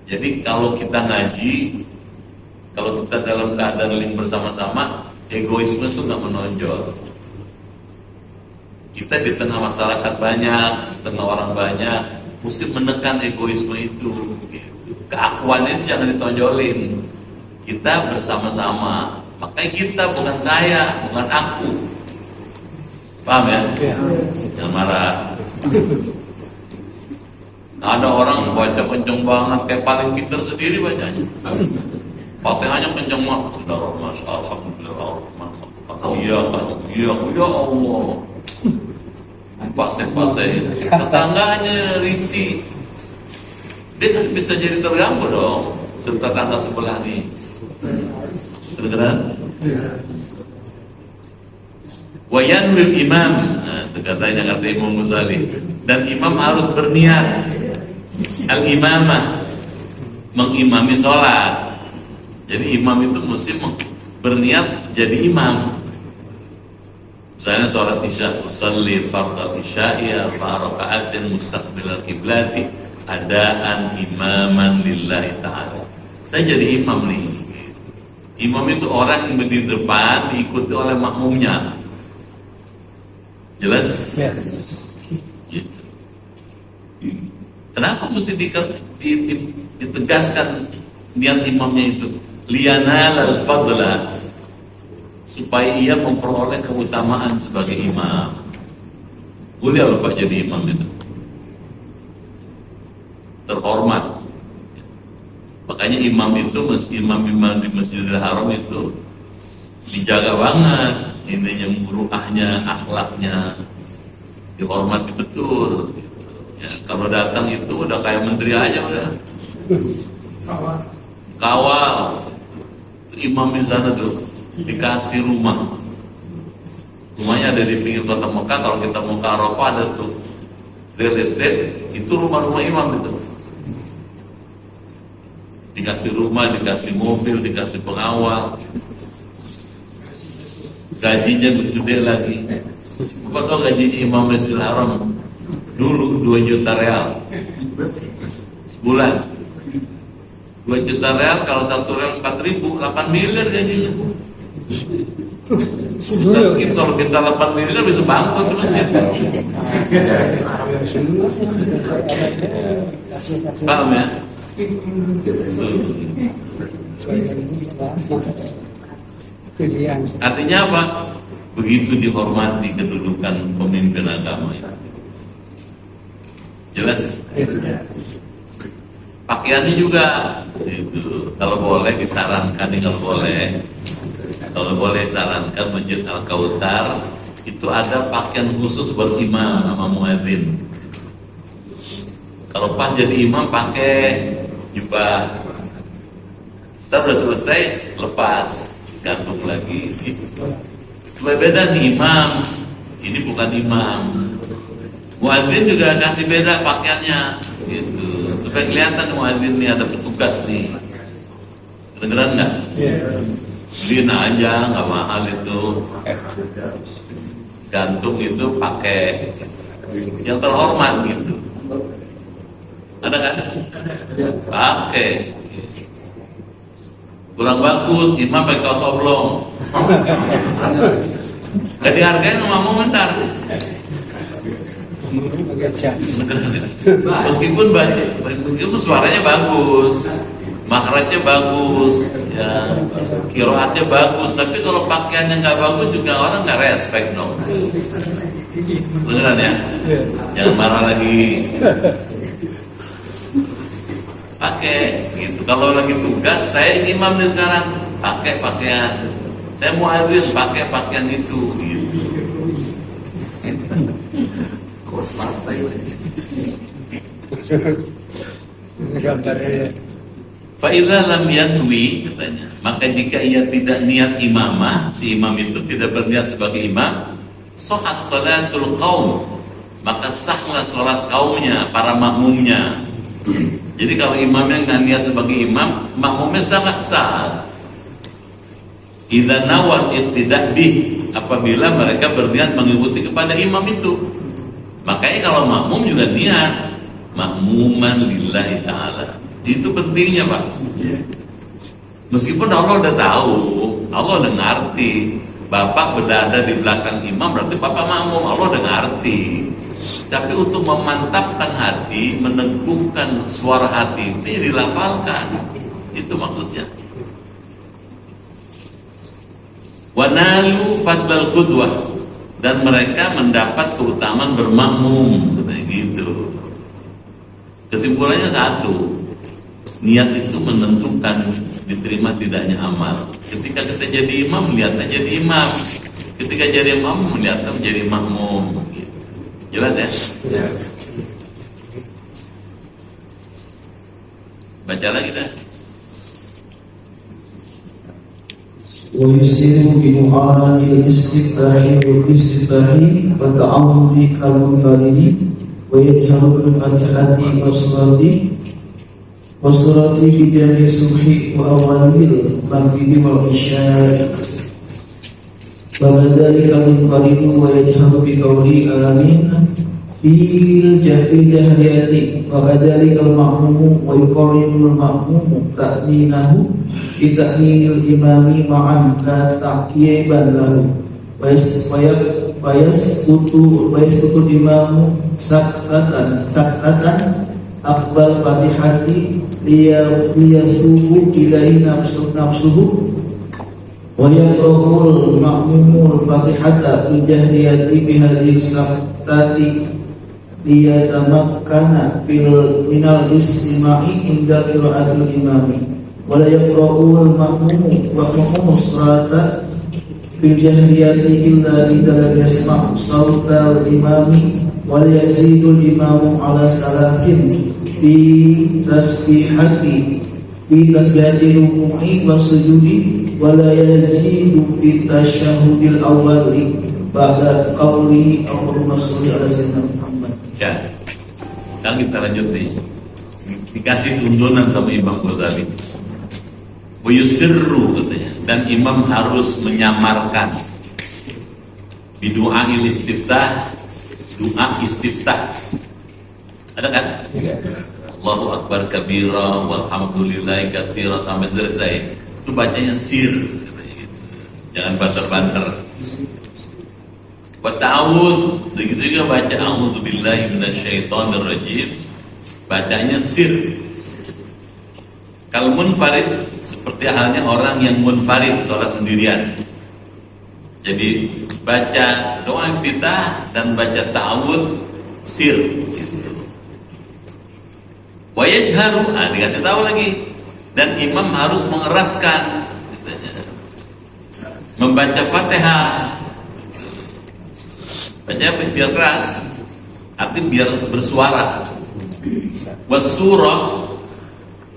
Jadi kalau kita ngaji, kalau kita dalam keadaan link bersama-sama, egoisme itu nggak menonjol. Kita di tengah masyarakat banyak, di tengah orang banyak, mesti menekan egoisme itu. Keakuan itu jangan ditonjolin. Kita bersama-sama. Makanya kita, bukan saya, bukan aku. Paham ya? Jangan marah. Ada orang baca kenceng banget, kayak paling pintar sendiri bacanya. Fatihahnya kenceng banget. Sudah Masya Allah, Alhamdulillah, iya kan, iya, ya Allah. Fase-fase tetangganya risih, dia kan bisa jadi terganggu dong. Tetangga sebelah nih, kedengeran? Wayanwil imam, nah, katanya kata Imam Ghazali, dan imam harus berniat al-imamah, mengimami sholat. Jadi imam itu mesti berniat jadi imam. Misalnya sholat isya, usalli fardal isya'i arba'a raka'atin mustaqbilal kiblati adaan imaman lillahi ta'ala. Saya jadi imam nih. Imam itu orang yang berdiri depan diikuti oleh makmumnya. Jelas? Ya. Gitu. Kenapa mesti ditegaskan niat imamnya itu? Liyanal al-fadla, supaya ia memperoleh keutamaan sebagai imam. Boleh loh Pak jadi imam itu, terhormat. Makanya imam itu, imam di Masjidil Haram itu dijaga banget, intinya muruahnya, akhlaknya dihormati betul. Ya, kalau datang itu udah kayak menteri aja udah. Kawal. Imam di sana tuh dikasih rumahnya ada di pinggir kota Mekah. Kalau kita mau ke Arafah ada tuh real estate, itu rumah-rumah imam itu. Dikasih rumah, dikasih mobil, dikasih pengawal, gajinya gede lagi. Bapak tahu gajinya Imam Masjidil Haram dulu 2 juta real sebulan. 2 juta real, kalau 1 real 4.000, 8 miliar gajinya. Ustaz Kim, kalau kita 8 miliar bisa bangkrut masjid. Paham ya? Artinya apa? Begitu dihormati kedudukan pemimpin agama ya. Jelas? Pakaiannya juga itu, kalau boleh disarankan, kalau boleh sarankan Masjid Al-Kautsar itu ada pakaian khusus buat imam sama muadzin. Kalau pas jadi imam pakai jubah, setelah udah selesai lepas, gantung lagi. Supaya beda nih, imam ini bukan imam, muadzin juga kasih beda pakaiannya gitu, supaya kelihatan muadzin nih ada petugas nih. Kedengeran nggak? Beliin aja, nggak mahal itu. Gantung itu pakai yang terhormat gitu. Ada kan? Pakai. Kurang bagus, imam pakai kaos oblong. Gak dihargain sama komentar. Meskipun suaranya bagus, makrajnya bagus, ya, kiroatnya bagus, tapi kalau pakaiannya nggak bagus juga orang nggak respect dong. Beneran ya? Jangan marah lagi. Pakai gitu. Kalau lagi tugas, saya imam nih sekarang, pakai pakaian. Saya muadzin, pakai pakaian itu gitu. Kos partai lagi. Fa'idza lam yanwi, katanya, maka jika ia tidak niat imamah, si imam itu tidak berniat sebagai imam, shahat sholatul qaum, maka sahlah sholat kaumnya, para makmumnya. Jadi kalau imamnya nggak niat sebagai imam, makmumnya sangat sah. Idza nawat tidak bih, apabila mereka berniat mengikuti kepada imam itu. Makanya kalau makmum juga niat makmuman lillahi ta'ala. Itu pentingnya Pak. Meskipun Allah udah tahu, Allah udah ngerti, Bapak berada di belakang imam berarti Bapak makmum, Allah udah ngerti. Tapi untuk memantapkan hati, meneguhkan suara hati itu dilafalkan. Itu maksudnya. Wanalu fadlal qudwah, dan mereka mendapat keutamaan bermakmum, katanya gitu. Kesimpulannya satu, niat itu menentukan diterima tidaknya amal. Ketika kita jadi imam, niatnya jadi imam. Ketika jadi imam, niatnya menjadi makmum. Jelas ya? Ya. Baca lagi dah. ويسير بمعاناة الاستفتاح والاستفتاح والتعمد كالمنفرد ويجهر بالفاتحة والصلاة بجانب الصبح وأوائل المغرب والعشاء وكذلك المنفرد ويجهر بقول آمين في الجهرية وكذلك المأموم ويقارن المأموم تأمينه بتأمين الإمام معا لا تعقيبا له ويسكت الإمام سكتة أقبل الفاتحة ليسوق إليه نفسه ويقرأ المأموم الفاتحة في الجهرية بهذه السكتة ليتمكن من الاستماع عند قراءة الإمام ولا يقرأ المأموم الصلاة في الجهرية إلا إذا لم يسمع صوت الإمام ولا يزيد الإمام على ثلاث في تسبيحة الركوع والسجود ولا يزيد في التشهد الأول بعد قوله اللهم صل على سيدنا Muhammad. Ya, sekarang kita lanjut nih. Dikasih tuntunan sama Imam Ghazali. Wayusirru katanya, dan imam harus menyamarkan bidu'a istiftah, doa istiftah. Ada kan? Allahu Akbar kabira walhamdulillahi katsira sampai selesai. Itu bacanya sir katanya gitu. Jangan banter-banter. Wa ta'awud, begitu juga baca a'udzubillahi minasyaitonirrajim. Bacanya sir. Kal munfarid, seperti halnya orang yang munfarid sholat sendirian. Jadi baca doa iftitah dan baca ta'awud sir. Wa yajharu, dikasih tahu lagi. Dan imam harus mengeraskan membaca Fatihah. Baca biar keras, artinya biar bersuara. Wasurah,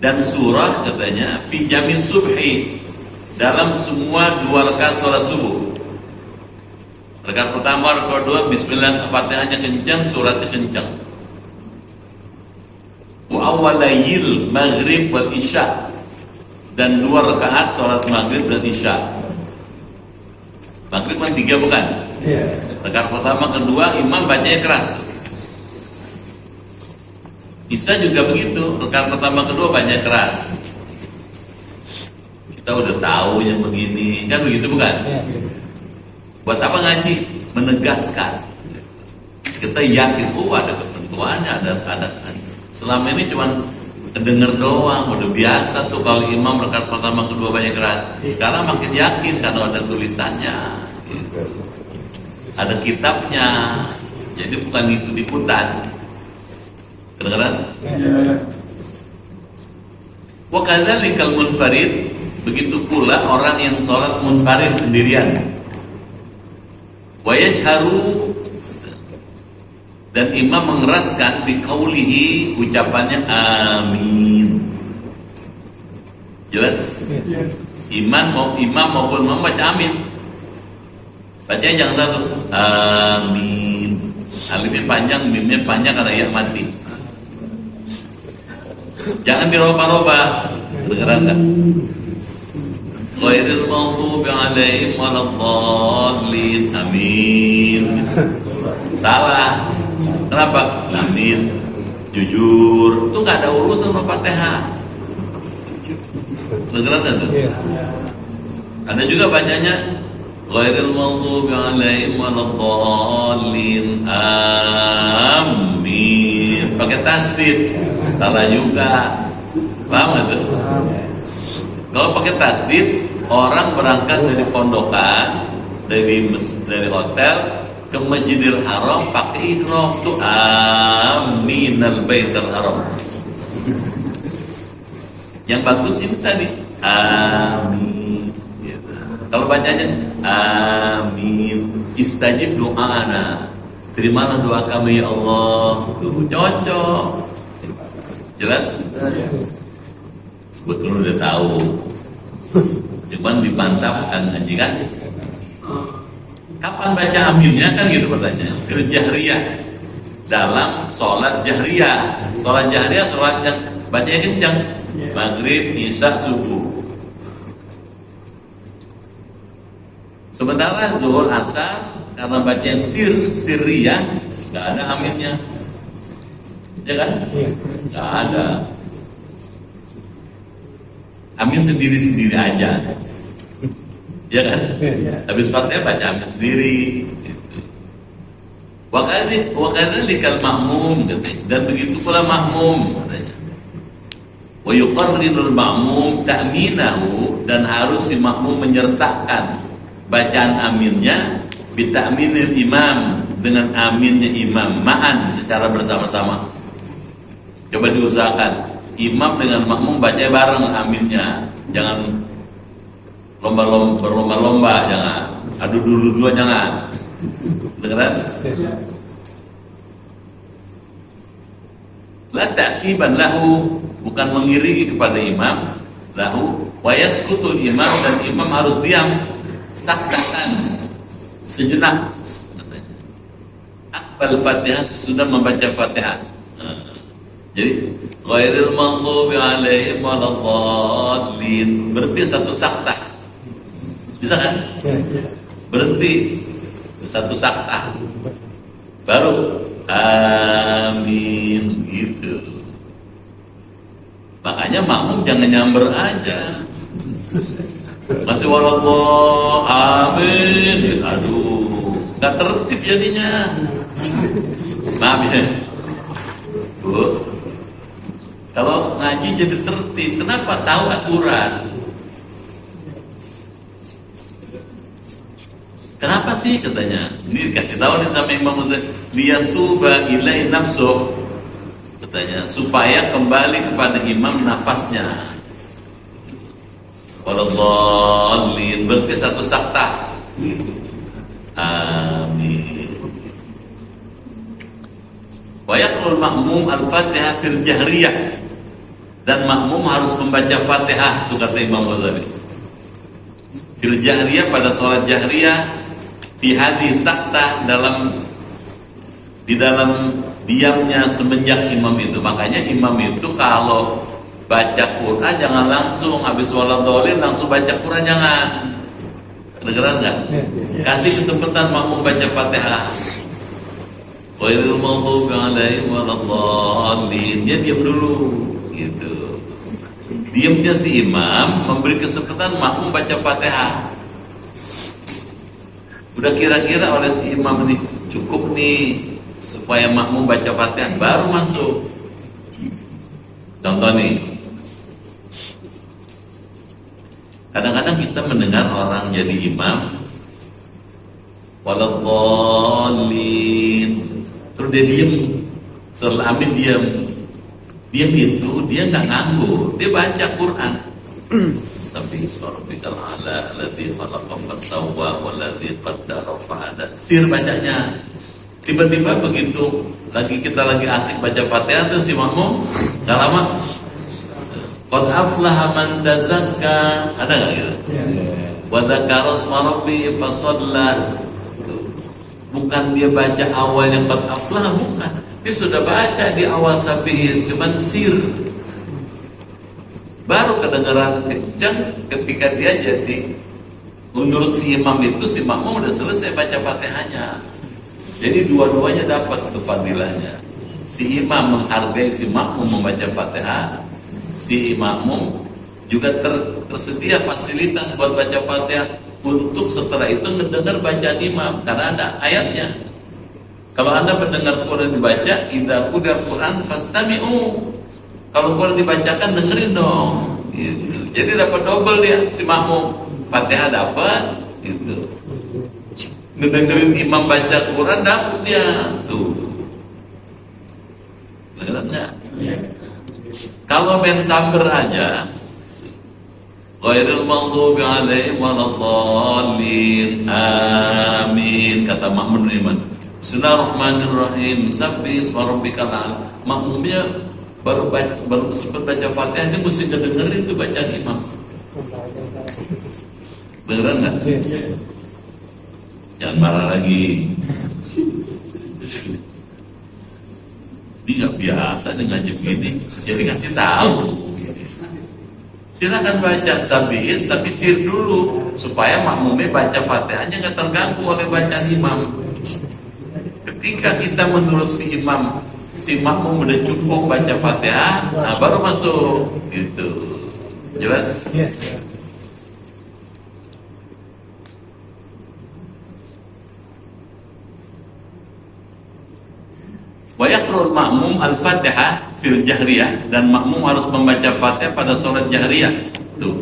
dan surah katanya fi jami subhi, dalam semua 2 rakaat sholat subuh. Rakaat pertama, rakaat kedua, bismillah, Fatihahnya kencang, suratnya kencang. Wa awalayil maghrib wal isya, dan 2 rakaat sholat maghrib dan isya. Maghrib kan 3 bukan? Iya. Rakaat pertama, kedua, imam bacanya keras. Isya juga begitu, rakaat pertama, kedua bacanya keras. Kita udah tahu yang begini, kan begitu bukan? Iya. Buat apa ngaji? Menegaskan. Kita yakin, ada ketentuannya, ada. Selama ini cuma dengar doang, udah biasa tuh kalau imam rakaat pertama, kedua banyak keras. Sekarang makin yakin karena ada tulisannya, gitu. Ada kitabnya, jadi bukan ikut-ikutan. Kedengaran? Wa kadzalikal munfarid, begitu pula orang yang sholat munfarid sendirian. Wa yashharu, dan imam mengeraskan biqaulihi, ucapannya amin. Jelas? Imam maupun membaca amin. Bacanya jangan satu, amin. Alifnya panjang, mimnya panjang karena ya mati. Jangan diroba-roba. Kedengeran enggak? Ghairil maghdubi 'alaihim waladdallin. Amin. Salah. Kenapa? Amin. Jujur. Itu enggak ada urusan sama Fatihah. Kedengeran enggak tuh? Ada juga bacanya ghairil maghdubi 'alaihim waladdallin. Amin. Pakai tasdid. Salah juga. Paham gak tuh? Kalau pakai tasdid, orang berangkat dari pondokan, dari hotel ke Masjidil Haram pakai ihram tuh aminal baitul haram. Yang bagus ini tadi amin gitu. Kalau bacanya amin istajib doa'ana, terimalah doa kami ya Allah. Tuh, cocok. Jelas? Sebetulnya udah tahu, cuman dibantahkan aja kan. Kapan baca aminnya kan gitu pertanyaan. Fil jahriyah, dalam sholat jahriyah. Sholat jahriyah sholat yang bacanya kencang, maghrib, isya, subuh. Sementara zuhur, asar karena bacanya sirriyah nggak ada aminnya, ya kan? Nggak ada. Amin sendiri-sendiri aja, ya kan? Habis Fatihah baca amin sendiri. Gitu. Wakadzalika al-ma'mum, dan begitu pula makmum katanya. Wa yuqarrinul ma'mum ta'minahu, dan harus si makmum menyertakan bacaan aminnya bita'minil imam, dengan aminnya imam, ma'an, secara bersama-sama. Coba diusahakan imam dengan makmum baca bareng aminnya, jangan berlomba-lomba, jangan adu dulu jangan. Dengeran? La ta'qiban lahu, bukan mengiringi kepada imam, lahu wa yaskutul imam, dan imam harus diam saktatan, sejenak. Akbal Fatihah, sesudah membaca Fatihah. Jadi ghairil maghdubi alaihim waladdallin, berhenti satu saktah. Bisa kan? Berhenti satu saktah, baru amin gitu. Makanya makmum jangan nyamber aja, masih walallah amin, aduh, nggak tertib jadinya. Maaf ya Bu, kalau ngaji jadi tertib, kenapa? Tahu aturan. Kenapa sih katanya? Ini dikasih tahu nih sama Imam Muzani, liyasuba ilai nafsuh, katanya supaya kembali kepada imam nafasnya. Waladhdallin, berarti satu saktah. Amin. Wa yaqra'ul ma'mum al-Fatihah fil jahriyah, dan makmum harus membaca Fatihah, itu kata Imam Ghazali. Fil jahriyah, pada sholat jahriyah, fi hadis saktah, di dalam diamnya semenjak imam itu. Makanya imam itu kalau baca Quran jangan langsung habis waladhdallin langsung baca Quran, jangan. Kedengeran nggak? Kasih kesempatan makmum baca Fatihah. Ghairil maghdubi alaihim waladdallin, dia diam dulu gitu. Diamnya si imam memberi kesempatan makmum baca Fatihah. Udah kira-kira oleh si imam ini cukup nih supaya makmum baca Fatihah, baru masuk. Contoh nih, kadang-kadang kita mendengar orang jadi imam waladhdallin, terus dia diem, setelah amin diam. Diam itu dia nggak nganggur, dia baca Quran. Sabbi isma rabbikal a'la alladzi khalaqa fasawwa walladzi qaddara fahada. Sir bacanya. Tiba-tiba begitu kita lagi asik baca Fatihah tuh si makmum enggak lama qad aflaha man tazakka, ada enggak gitu? Wa dzakara isma rabbi fasalla. Bukan dia baca awalnya qad aflaha, bukan. Dia sudah baca di awal sabbi, cuman sir. Baru kedengaran kencang ketika dia jadi, menurut si imam itu si makmum udah selesai baca Fatihahnya. Jadi dua-duanya dapat kefadilahnya. Si imam menghargai si makmum membaca Fatihah, si makmum juga tersedia fasilitas buat baca Fatihah untuk setelah itu mendengar bacaan imam, karena ada ayatnya. Kalau Anda mendengar Quran dibaca, idza quri'al Quran fastami'u. Kalau Quran dibacakan dengerin dong gitu. Jadi dapat double dia si makmum, Fatihah dapat gitu, ngedengerin imam baca Quran dapat dia tuh. Dengeran nggak? Kalau main samber aja Ghairil maghdubi 'alaihim waladdallin. Amin. Kata makmum iman. Bismillahirrahmanirrahim. Sabbih isma rabbikal a'la. Makmumnya baru sempat baca Fatihah, dia mesti dengerin tuh bacaan imam. Dengeran nggak? Jangan marah lagi. Ini nggak biasa nih ngaji begini. Jadi kasih tahu. Silakan baca sabihis tapi sir dulu supaya makmumnya baca Fatihahnya nggak terganggu oleh bacaan imam. Ketika kita menurut si imam, si makmum udah cukup baca Fatihah, nah baru masuk gitu. Jelas? Wa yaqra'ul ma'mum al-Fatihah fil jahriyah, dan makmum harus membaca Fatihah pada sholat jahriyah. Tuh.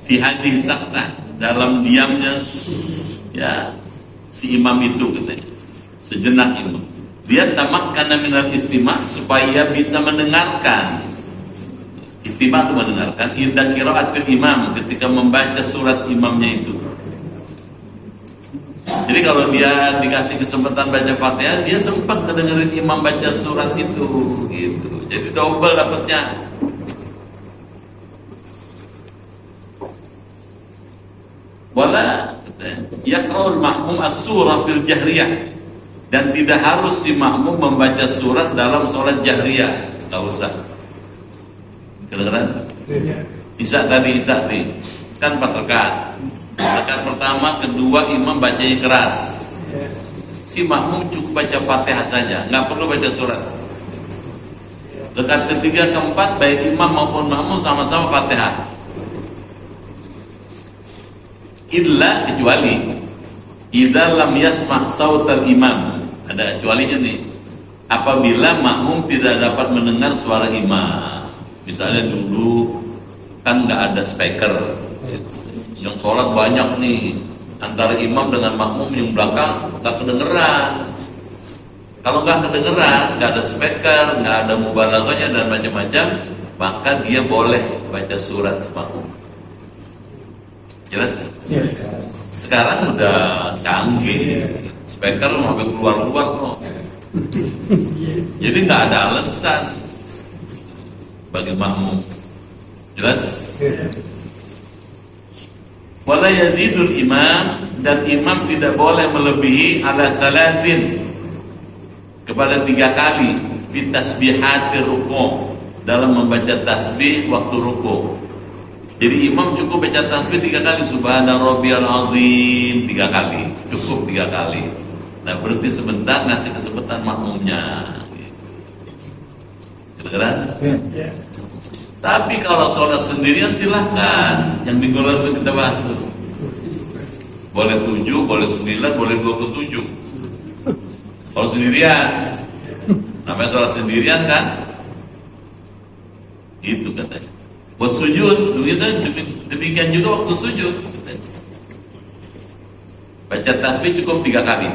Fi hadis sakta, dalam diamnya ya si imam itu katanya. Sejenak itu. Dia tamakkana minal istima' supaya bisa mendengarkan. Istima' itu mendengarkan inda qiraatil imam, ketika membaca surat imamnya itu. Jadi kalau dia dikasih kesempatan baca Fatihah, dia sempat ngedengerin imam baca surat itu, gitu. Jadi double dapatnya. Wala yaqra'ul ma'mum as-surah fil jahriyah, dan tidak harus si makmum membaca surat dalam sholat jahriyah, nggak usah. Kedengeran? Isya tadi kan 4 rakaat. Rakaat pertama, kedua imam bacanya keras. Si makmum cukup baca Fatihah saja, nggak perlu baca surat. Rakaat ketiga, keempat, baik imam maupun makmum sama-sama Fatihah. Illa, kecuali idza lam yasma' sautal imam. Ada kecualinya nih. Apabila makmum tidak dapat mendengar suara imam. Misalnya dulu kan nggak ada speaker. Yang sholat banyak nih, antara imam dengan makmum yang belakang nggak kedengeran. Kalau nggak kedengeran, nggak ada speaker, nggak ada mubalaghahnya dan macam-macam, maka dia boleh baca surat makmum. Jelas kan? Sekarang udah canggih, speaker sampai keluar-keluar loh. Jadi nggak ada alasan bagi makmum. Jelas? Wala yazidul imam, dan imam tidak boleh melebihi ala talatin, kepada 3 kali fi tasbihati ruku', dalam membaca tasbih waktu ruku'. Jadi imam cukup baca tasbih 3 kali, subhana rabbiyal azim 3 kali, cukup 3 kali. Nah berhenti sebentar, ngasih kesempatan makmumnya. Kedengeran? Tapi kalau sholat sendirian silahkan. Yang minggu lalu kita bahas dulu. Boleh 7, boleh 9, boleh 27. Kalau sendirian, namanya sholat sendirian kan? Itu katanya. Buat sujud, demikian juga waktu sujud. Baca tasbih cukup 3 kali.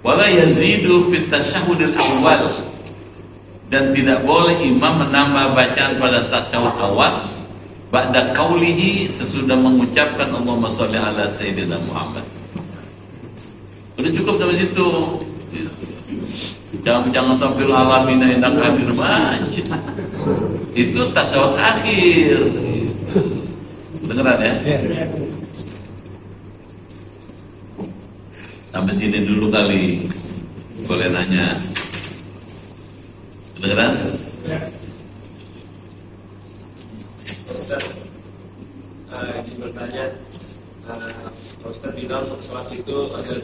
Wala yazidu fit tasyahhudil awal, dan tidak boleh imam menambah bacaan pada tasyahud awal ba'da qaulihi, sesudah mengucapkan Allahumma sholli ala sayyidina Muhammad. Udah cukup sampai situ. Jangan sampai alamin innaka hamidum majid. Itu tasyahud akhir. Dengeran ya? Sampai sini dulu kali. Boleh nanya. Kedengeran? Ya. Ustaz, ini bertanya, Ustaz bilang sholat itu ada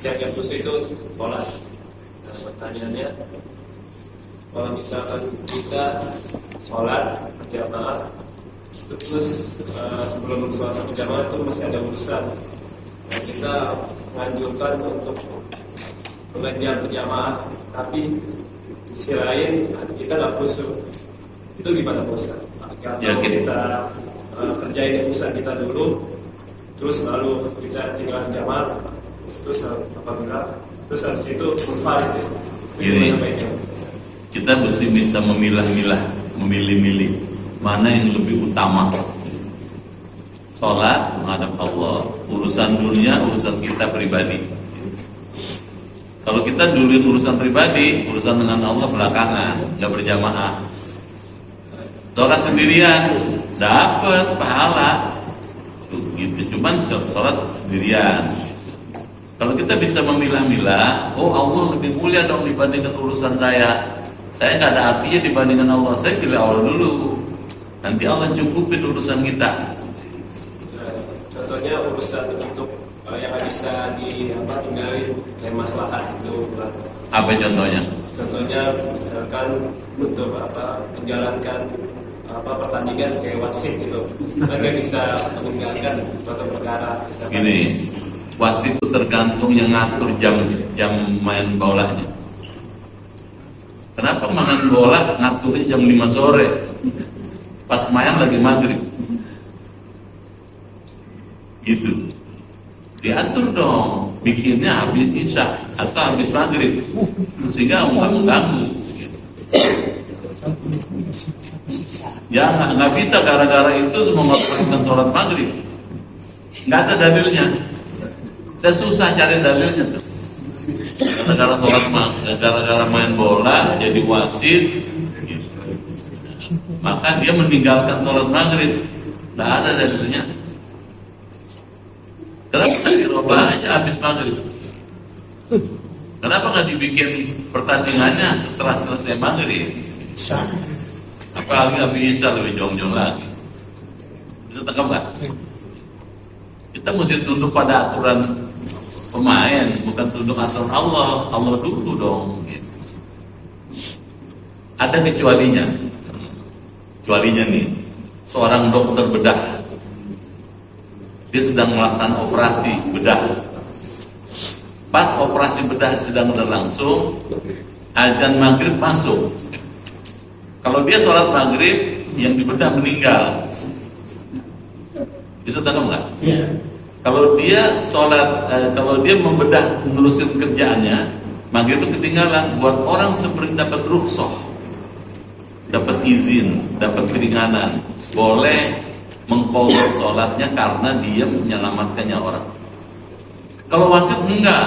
yang khusus itu sholat. Nah, pertanyaannya, kalau misalkan kita sholat berjamaah, terus sebelum sholat berjamaah itu masih ada urusan, yang kita menganjurkan untuk belajar berjamaah, tapi sisi lain kita nggak khusyuk, itu gimana Ustaz? Atau kita kerjain urusan kita dulu, terus lalu kita tinggal jamaah, terus apabila terus habis itu munfarid. Gini, kita mesti bisa memilah-milah, memilih-milih. mana yang lebih utama. Sholat menghadap Allah, urusan dunia, urusan kita pribadi. Kalau kita duluin urusan pribadi, urusan dengan Allah belakangan, nggak berjamaah. Sholat sendirian, dapat pahala. Gitu, cuman sholat sendirian. Kalau kita bisa memilah-milah, oh Allah lebih mulia dong dibandingkan urusan saya. Saya nggak ada artinya dibandingkan Allah. Saya pilih Allah dulu. Nanti Allah cukupin urusan kita. Contohnya urusan untuk yang nggak bisa tinggalin yang maslahat itu. Apa contohnya? Contohnya misalkan untuk menjalankan pertandingan kayak wasit gitu, kan nggak bisa meninggalkan suatu perkara. Gini, wasit itu tergantung yang ngatur jam main bolanya. Kenapa main bola ngaturnya jam 5 sore? Pas main lagi maghrib. Gitu. Diatur dong, bikinnya habis isya atau habis maghrib, sehingga nggak mengganggu. Gitu. Ya nggak bisa gara-gara itu mengorbankan sholat maghrib. Nggak ada dalilnya. Saya susah cari dalilnya tuh. Gara-gara sholat gara-gara main bola jadi wasit, gitu. Maka dia meninggalkan sholat maghrib. Nggak ada dalilnya. Kenapa nggak dirubah aja habis maghrib? Kenapa nggak dibikin pertandingannya setelah selesai maghrib? Apalagi nggak bisa lebih jong-jong lagi. Bisa tangkap nggak? Kita mesti tunduk pada aturan pemain, bukan tunduk aturan Allah. Allah dulu dong. Gitu. Ada kecualinya. Kecualinya nih, seorang dokter bedah. Dia sedang melaksanakan operasi bedah. Pas operasi bedah sedang berlangsung, azan maghrib masuk. Kalau dia sholat maghrib, yang dibedah meninggal. Bisa tangkap nggak? Iya. Kalau dia membedah menerusin kerjaannya, maghrib itu ketinggalan. Buat orang seperti dapat rukhsah, dapat izin, dapat keringanan, boleh mengqadha sholatnya karena dia menyelamatkan nyawa orang. Kalau wasit enggak,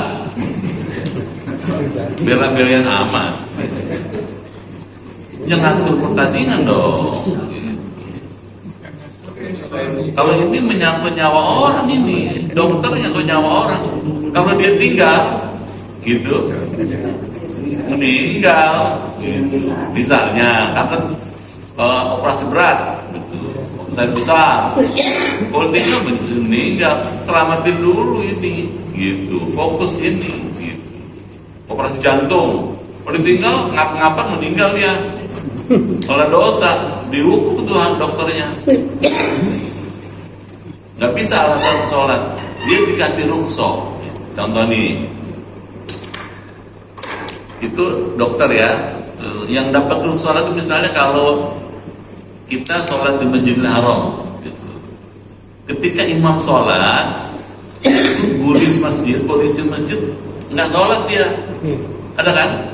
bela-belain aman. Yang ngatur pertandingan dong. Kalau ini menyangkut nyawa orang, ini dokter menyangkut nyawa orang. Kalau dia tinggal, gitu, meninggal, gitu. Misalnya karena operasi berat, gitu, operasi besar, kalau tinggal meninggal, selamatin dulu ini, gitu, fokus ini, gitu. Operasi jantung, kalau ditinggal ngap-ngapan meninggal ya. Kalau dosa dihukum Tuhan dokternya. Nggak bisa alasan sholat. Dia dikasih rukhsah. Contoh nih, itu dokter ya, yang dapat rukhsah itu misalnya kalau kita sholat di Masjidil Haram, gitu. Ketika imam sholat, polisi masjid nggak sholat dia, ada kan?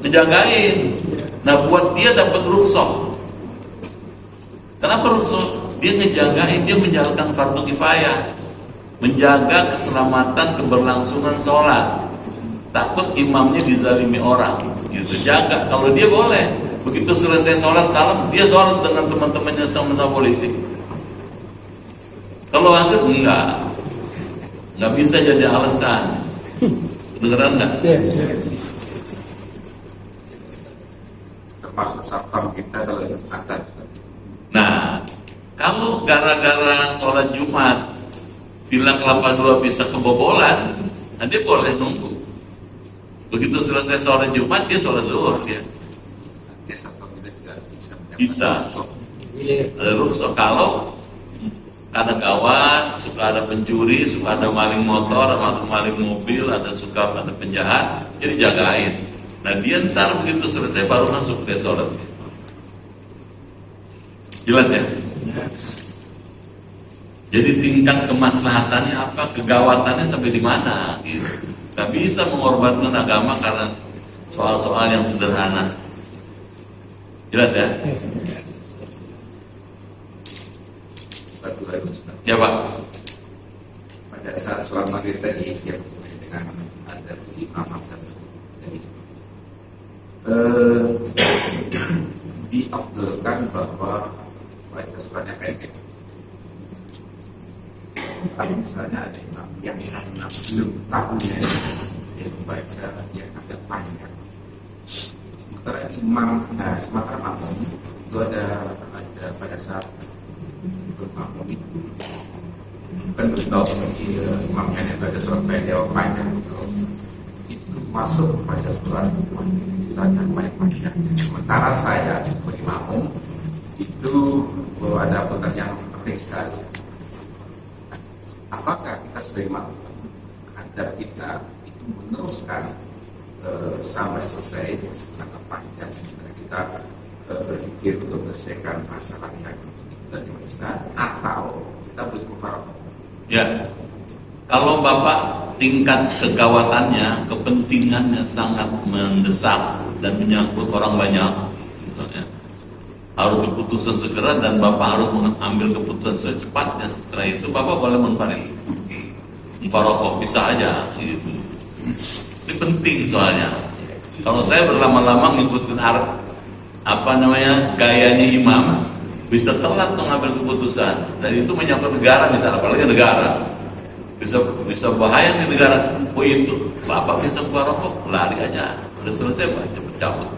Ngejagain. Nah buat dia dapat rukhsah. Kenapa rukhsah? Dia ngejagain, dia menjalankan fardu kifayah, menjaga keselamatan keberlangsungan sholat. Takut imamnya dizalimi orang, gitu. Jaga. Kalau dia boleh, begitu selesai sholat salam, dia sholat dengan teman-temannya sama polisi. Kalau wasit nggak bisa jadi alasan. Beneran nggak? Termasuk satpam kita kalau akan. Nah, kalau gara-gara sholat Jumat Villa Kelapa 2 bisa kebobolan, nah dia boleh nunggu. Begitu selesai sholat Jumat dia sholat zuhur dia. Ya satpam kita juga Bisa. Ada rukhsah kalau karena gawat, suka ada pencuri, suka ada maling motor, ada maling mobil, suka ada penjahat, jadi jagain. Nah dia ntar begitu selesai baru masuk dia sholat. Jelas ya? Jadi tingkat kemaslahatannya apa, kegawatannya sampai di mana? Gitu. Gak bisa mengorbankan agama karena soal-soal yang sederhana. Jelas ya? Baik, Ustaz. Ya Pak. Pada saat sholat maghrib tadi yang dengan ada imam tadi diafdalkan bahwa baca suratnya pendek. Misalnya ada imam yang belum tahunya dia membaca yang agak panjang. Sementara sementara makmum itu ada pada saat makmum itu kan beritahu imamnya yang baca surat pendek panjang itu masuk baca surat yang panjang. Sementara saya sebagai makmum itu ada pertanyaan yang penting sekali. Apakah kita sebagai makmum agar kita itu meneruskan sampai selesai sebenarnya panjang sebenarnya kita berpikir untuk menyelesaikan masalah yang besar atau kita boleh mufaroqah? Ya, kalau Bapak tingkat kegawatannya, kepentingannya sangat mendesak dan menyangkut orang banyak, misalnya, harus diputuskan segera dan Bapak harus mengambil keputusan secepatnya. Setelah itu Bapak boleh mufaroqah, bisa aja gitu. Ini penting soalnya. Kalau saya berlama-lama ngikutin gayanya imam, bisa telat mengambil keputusan dan itu menyangkut negara misalnya, apalagi negara bisa bahaya di negara. Oh itu Bapak bisa mufaroqah, lari aja, udah selesai Pak, cepet cabut.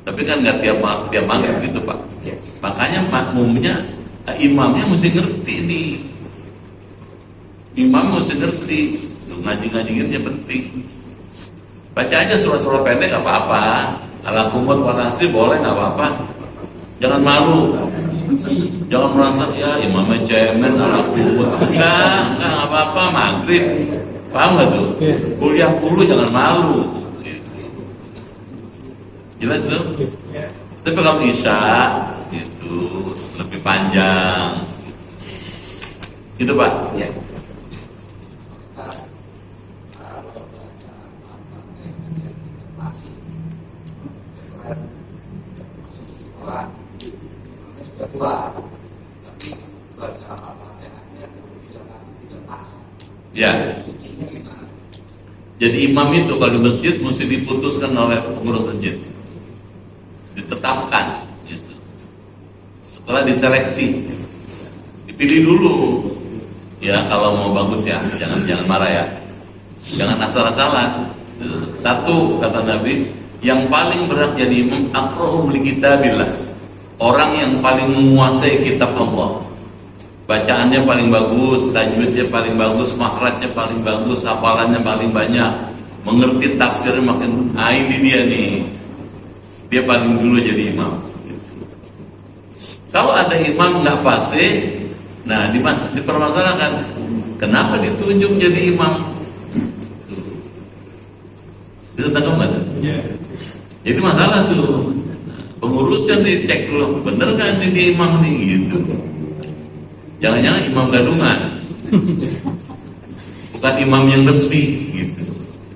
Tapi kan nggak tiap maghrib gitu Pak. Makanya imamnya mesti ngerti nih. Imam mesti ngerti, ngaji-ngajiinnya penting. Baca aja surah-surah pendek nggak apa-apa. Al-Qumut wal Asri boleh nggak apa-apa. Jangan malu, jangan merasa ya imamnya cemen Al-Qumut. Enggak apa-apa, maghrib. Paham nggak tuh? Kuliah dulu jangan malu. Jelas tuh? Tapi kalau Isya itu lebih panjang. Gitu Pak? Ya. Ya. Jadi imam itu kalau di masjid mesti diputuskan oleh pengurus masjid, ditetapkan gitu. Setelah diseleksi, dipilih dulu. Ya kalau mau bagus ya, jangan marah ya, jangan asal-asalan. Satu kata Nabi, yang paling berat jadi imam aqra'uhum li kitabillah, orang yang paling menguasai kitab Allah. Bacaannya paling bagus, tajwidnya paling bagus, makhrajnya paling bagus, hafalannya paling banyak, mengerti tafsirnya makin. Ini dia nih, dia paling dulu jadi imam. Kalau ada imam nggak fasih, nah dipermasalahkan, kenapa ditunjuk jadi imam? Bisa tangkap nggak? Jadi masalah tuh, pengurusnya dicek dulu, bener kan ini imam nih gitu. Jangan-jangan imam gadungan, bukan imam yang resmi gitu.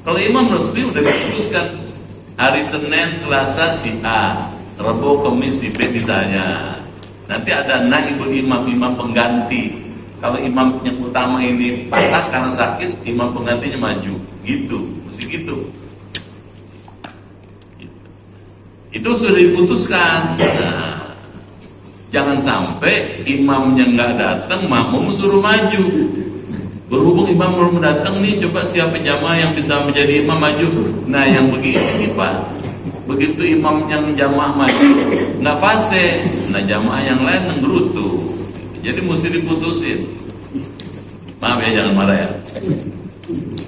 Kalau imam resmi udah diputuskan hari Senin, Selasa si A, Rabu, Kamis si B misalnya. Nanti ada naibul imam pengganti. Kalau imam yang utama ini patah karena sakit, imam penggantinya maju. Gitu, mesti gitu. Itu sudah diputuskan. Nah, jangan sampai imamnya nggak datang, makmum suruh maju. Berhubung imam belum datang nih, coba siapa jamaah yang bisa menjadi imam maju. Nah yang begini Pak, begitu imam yang jamaah maju nggak fase, nah jamaah yang lain menggerutu. Jadi mesti diputusin. Maaf ya, jangan marah ya.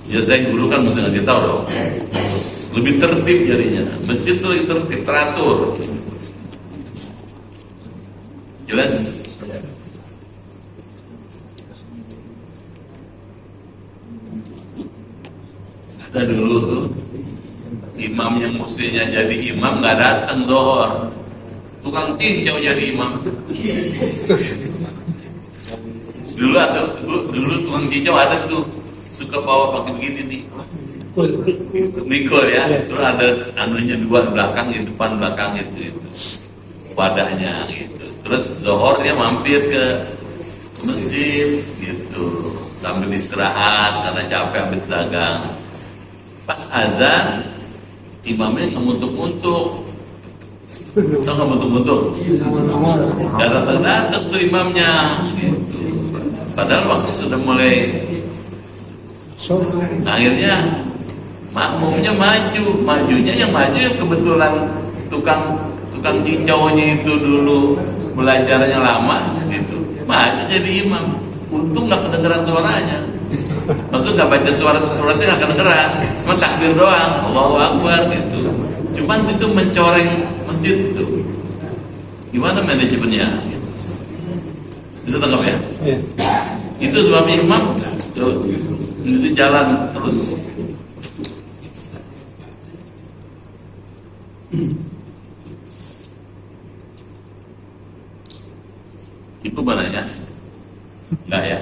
Ya saya dulu kan mesti ngasih tahu dong. Lebih tertib jadinya. Masjid itu lebih tertib, teratur. Jelas? Ada dulu tuh imam yang mestinya jadi imam nggak datang zuhur, tukang cincau jadi imam. Dulu tukang cincau ada tuh, suka bawa pakai begini nih, mikul ya. Terus ada anunya dua belakang, di depan belakang itu wadahnya gitu. Terus zuhur dia mampir ke masjid gitu sambil istirahat karena capek habis dagang. Pas azan imamnya ngemuntuk-muntuk. Tau ngemuntuk-muntuk? Gak datang-datang tuh imamnya gitu. Padahal waktu sudah mulai. Akhirnya makmumnya majunya yang kebetulan tukang cincaunya itu dulu belajarnya lama gitu, maju jadi imam. Untung nggak kedengeran suaranya. Maksudnya nggak baca suratnya nggak kedengeran, cuma takbir doang, Allahu Akbar gitu. Cuman itu mencoreng masjid itu. Gimana manajemennya? Bisa tangkap ya? Itu sebabnya imam itu jalan terus. Ibu mana ya? Enggak ya?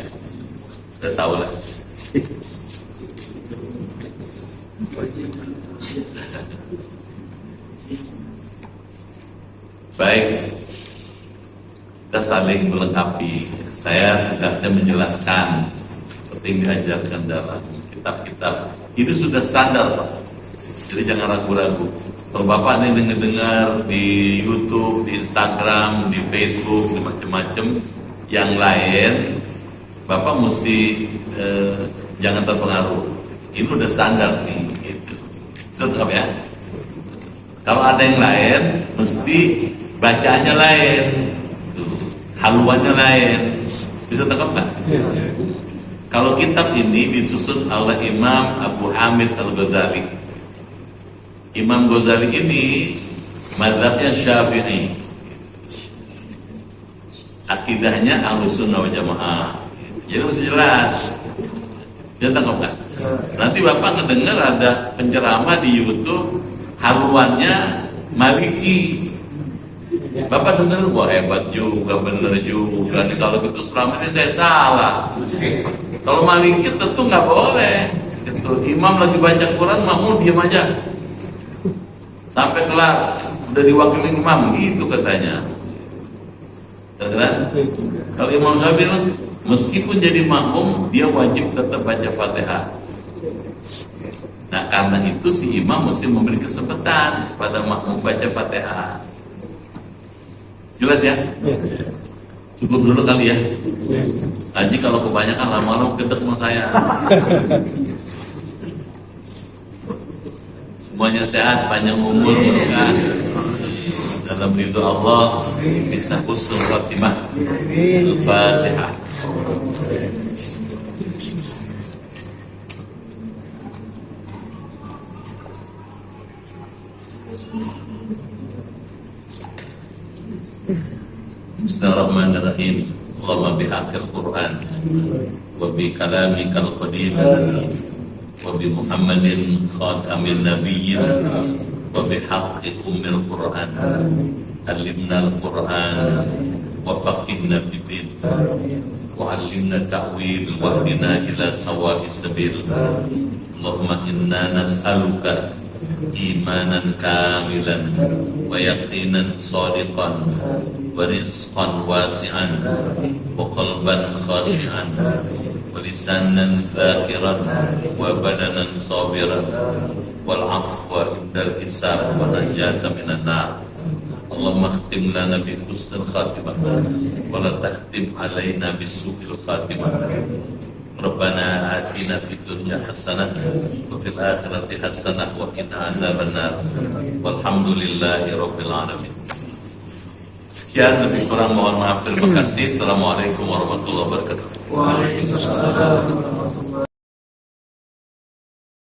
Udah tahu lah. Baik, kita saling melengkapi. Saya tugasnya menjelaskan seperti yang diajarkan dalam kitab-kitab. Ini sudah standar, Pak. Jadi jangan ragu-ragu. Kalau Bapak ini dengar di YouTube, di Instagram, di Facebook, di macam-macam yang lain, Bapak mesti jangan terpengaruh. Ini udah standar nih, gitu. Bisa tangkap ya? Kalau ada yang lain, mesti bacaannya lain, haluannya lain. Bisa tangkap nggak? Kalau kitab ini disusun oleh Imam Abu Hamid Al-Ghazali. Imam Ghazali ini mazhabnya Syafi'i, akidahnya Ahlussunnah wal Jamaah. Jadi mesti jelas. Jangan tangkap nggak? Nanti Bapak ngedengar ada penceramah di YouTube haluannya Maliki. Bapak dengar, wah hebat juga, bener juga nih, kalau gitu selama ini saya salah. Kalau Maliki tentu nggak boleh. Gitu. Imam lagi baca Quran, makmum diam aja sampai kelar, udah diwakili imam gitu katanya. Kan? Kalau Imam Syafi'i bilang, meskipun jadi makmum, dia wajib tetap baca Fatihah. Nah karena itu si imam mesti memberi kesempatan pada makmum baca Fatihah. Jelas ya? Cukup dulu kali ya. Haji kalau kebanyakan lama-lama gedek sama saya. Semuanya sehat, panjang umur, kan? Dalam ridho Allah bisa husnul khatimah. Al-Fatihah. Bismillahirrahmanirrahim. Allahumma bihaqqil Qur'an wa bi kalamikal qadim wa bi Muhammadin khatamin nabiyyin wa bi haqqi ummil Qur'an. Alimna al-Qur'an wa faqihna fid din wa 'allimna ta'wil wa hdina ila sawa'is sabil. Allahumma inna nas'aluka imanan kamilan wa yaqinan shadiqan wa rizqan wasi'an wa qalban khashi'an wa lisanan dhakiran wa badanan sabiran wal afwa indal hisab wa najata minan nar. Allahumma khtim lana bi husnil khatimah wa la takhtim alaina bi su'il khatimah. Rabbana atina fid dunya hasanah wa fil akhirati hasanah wa qina adzabannar. Walhamdulillahi rabbil alamin. Sekian, lebih kurang mohon maaf, terima kasih. Assalamualaikum warahmatullahi wabarakatuh. Waalaikumsalam.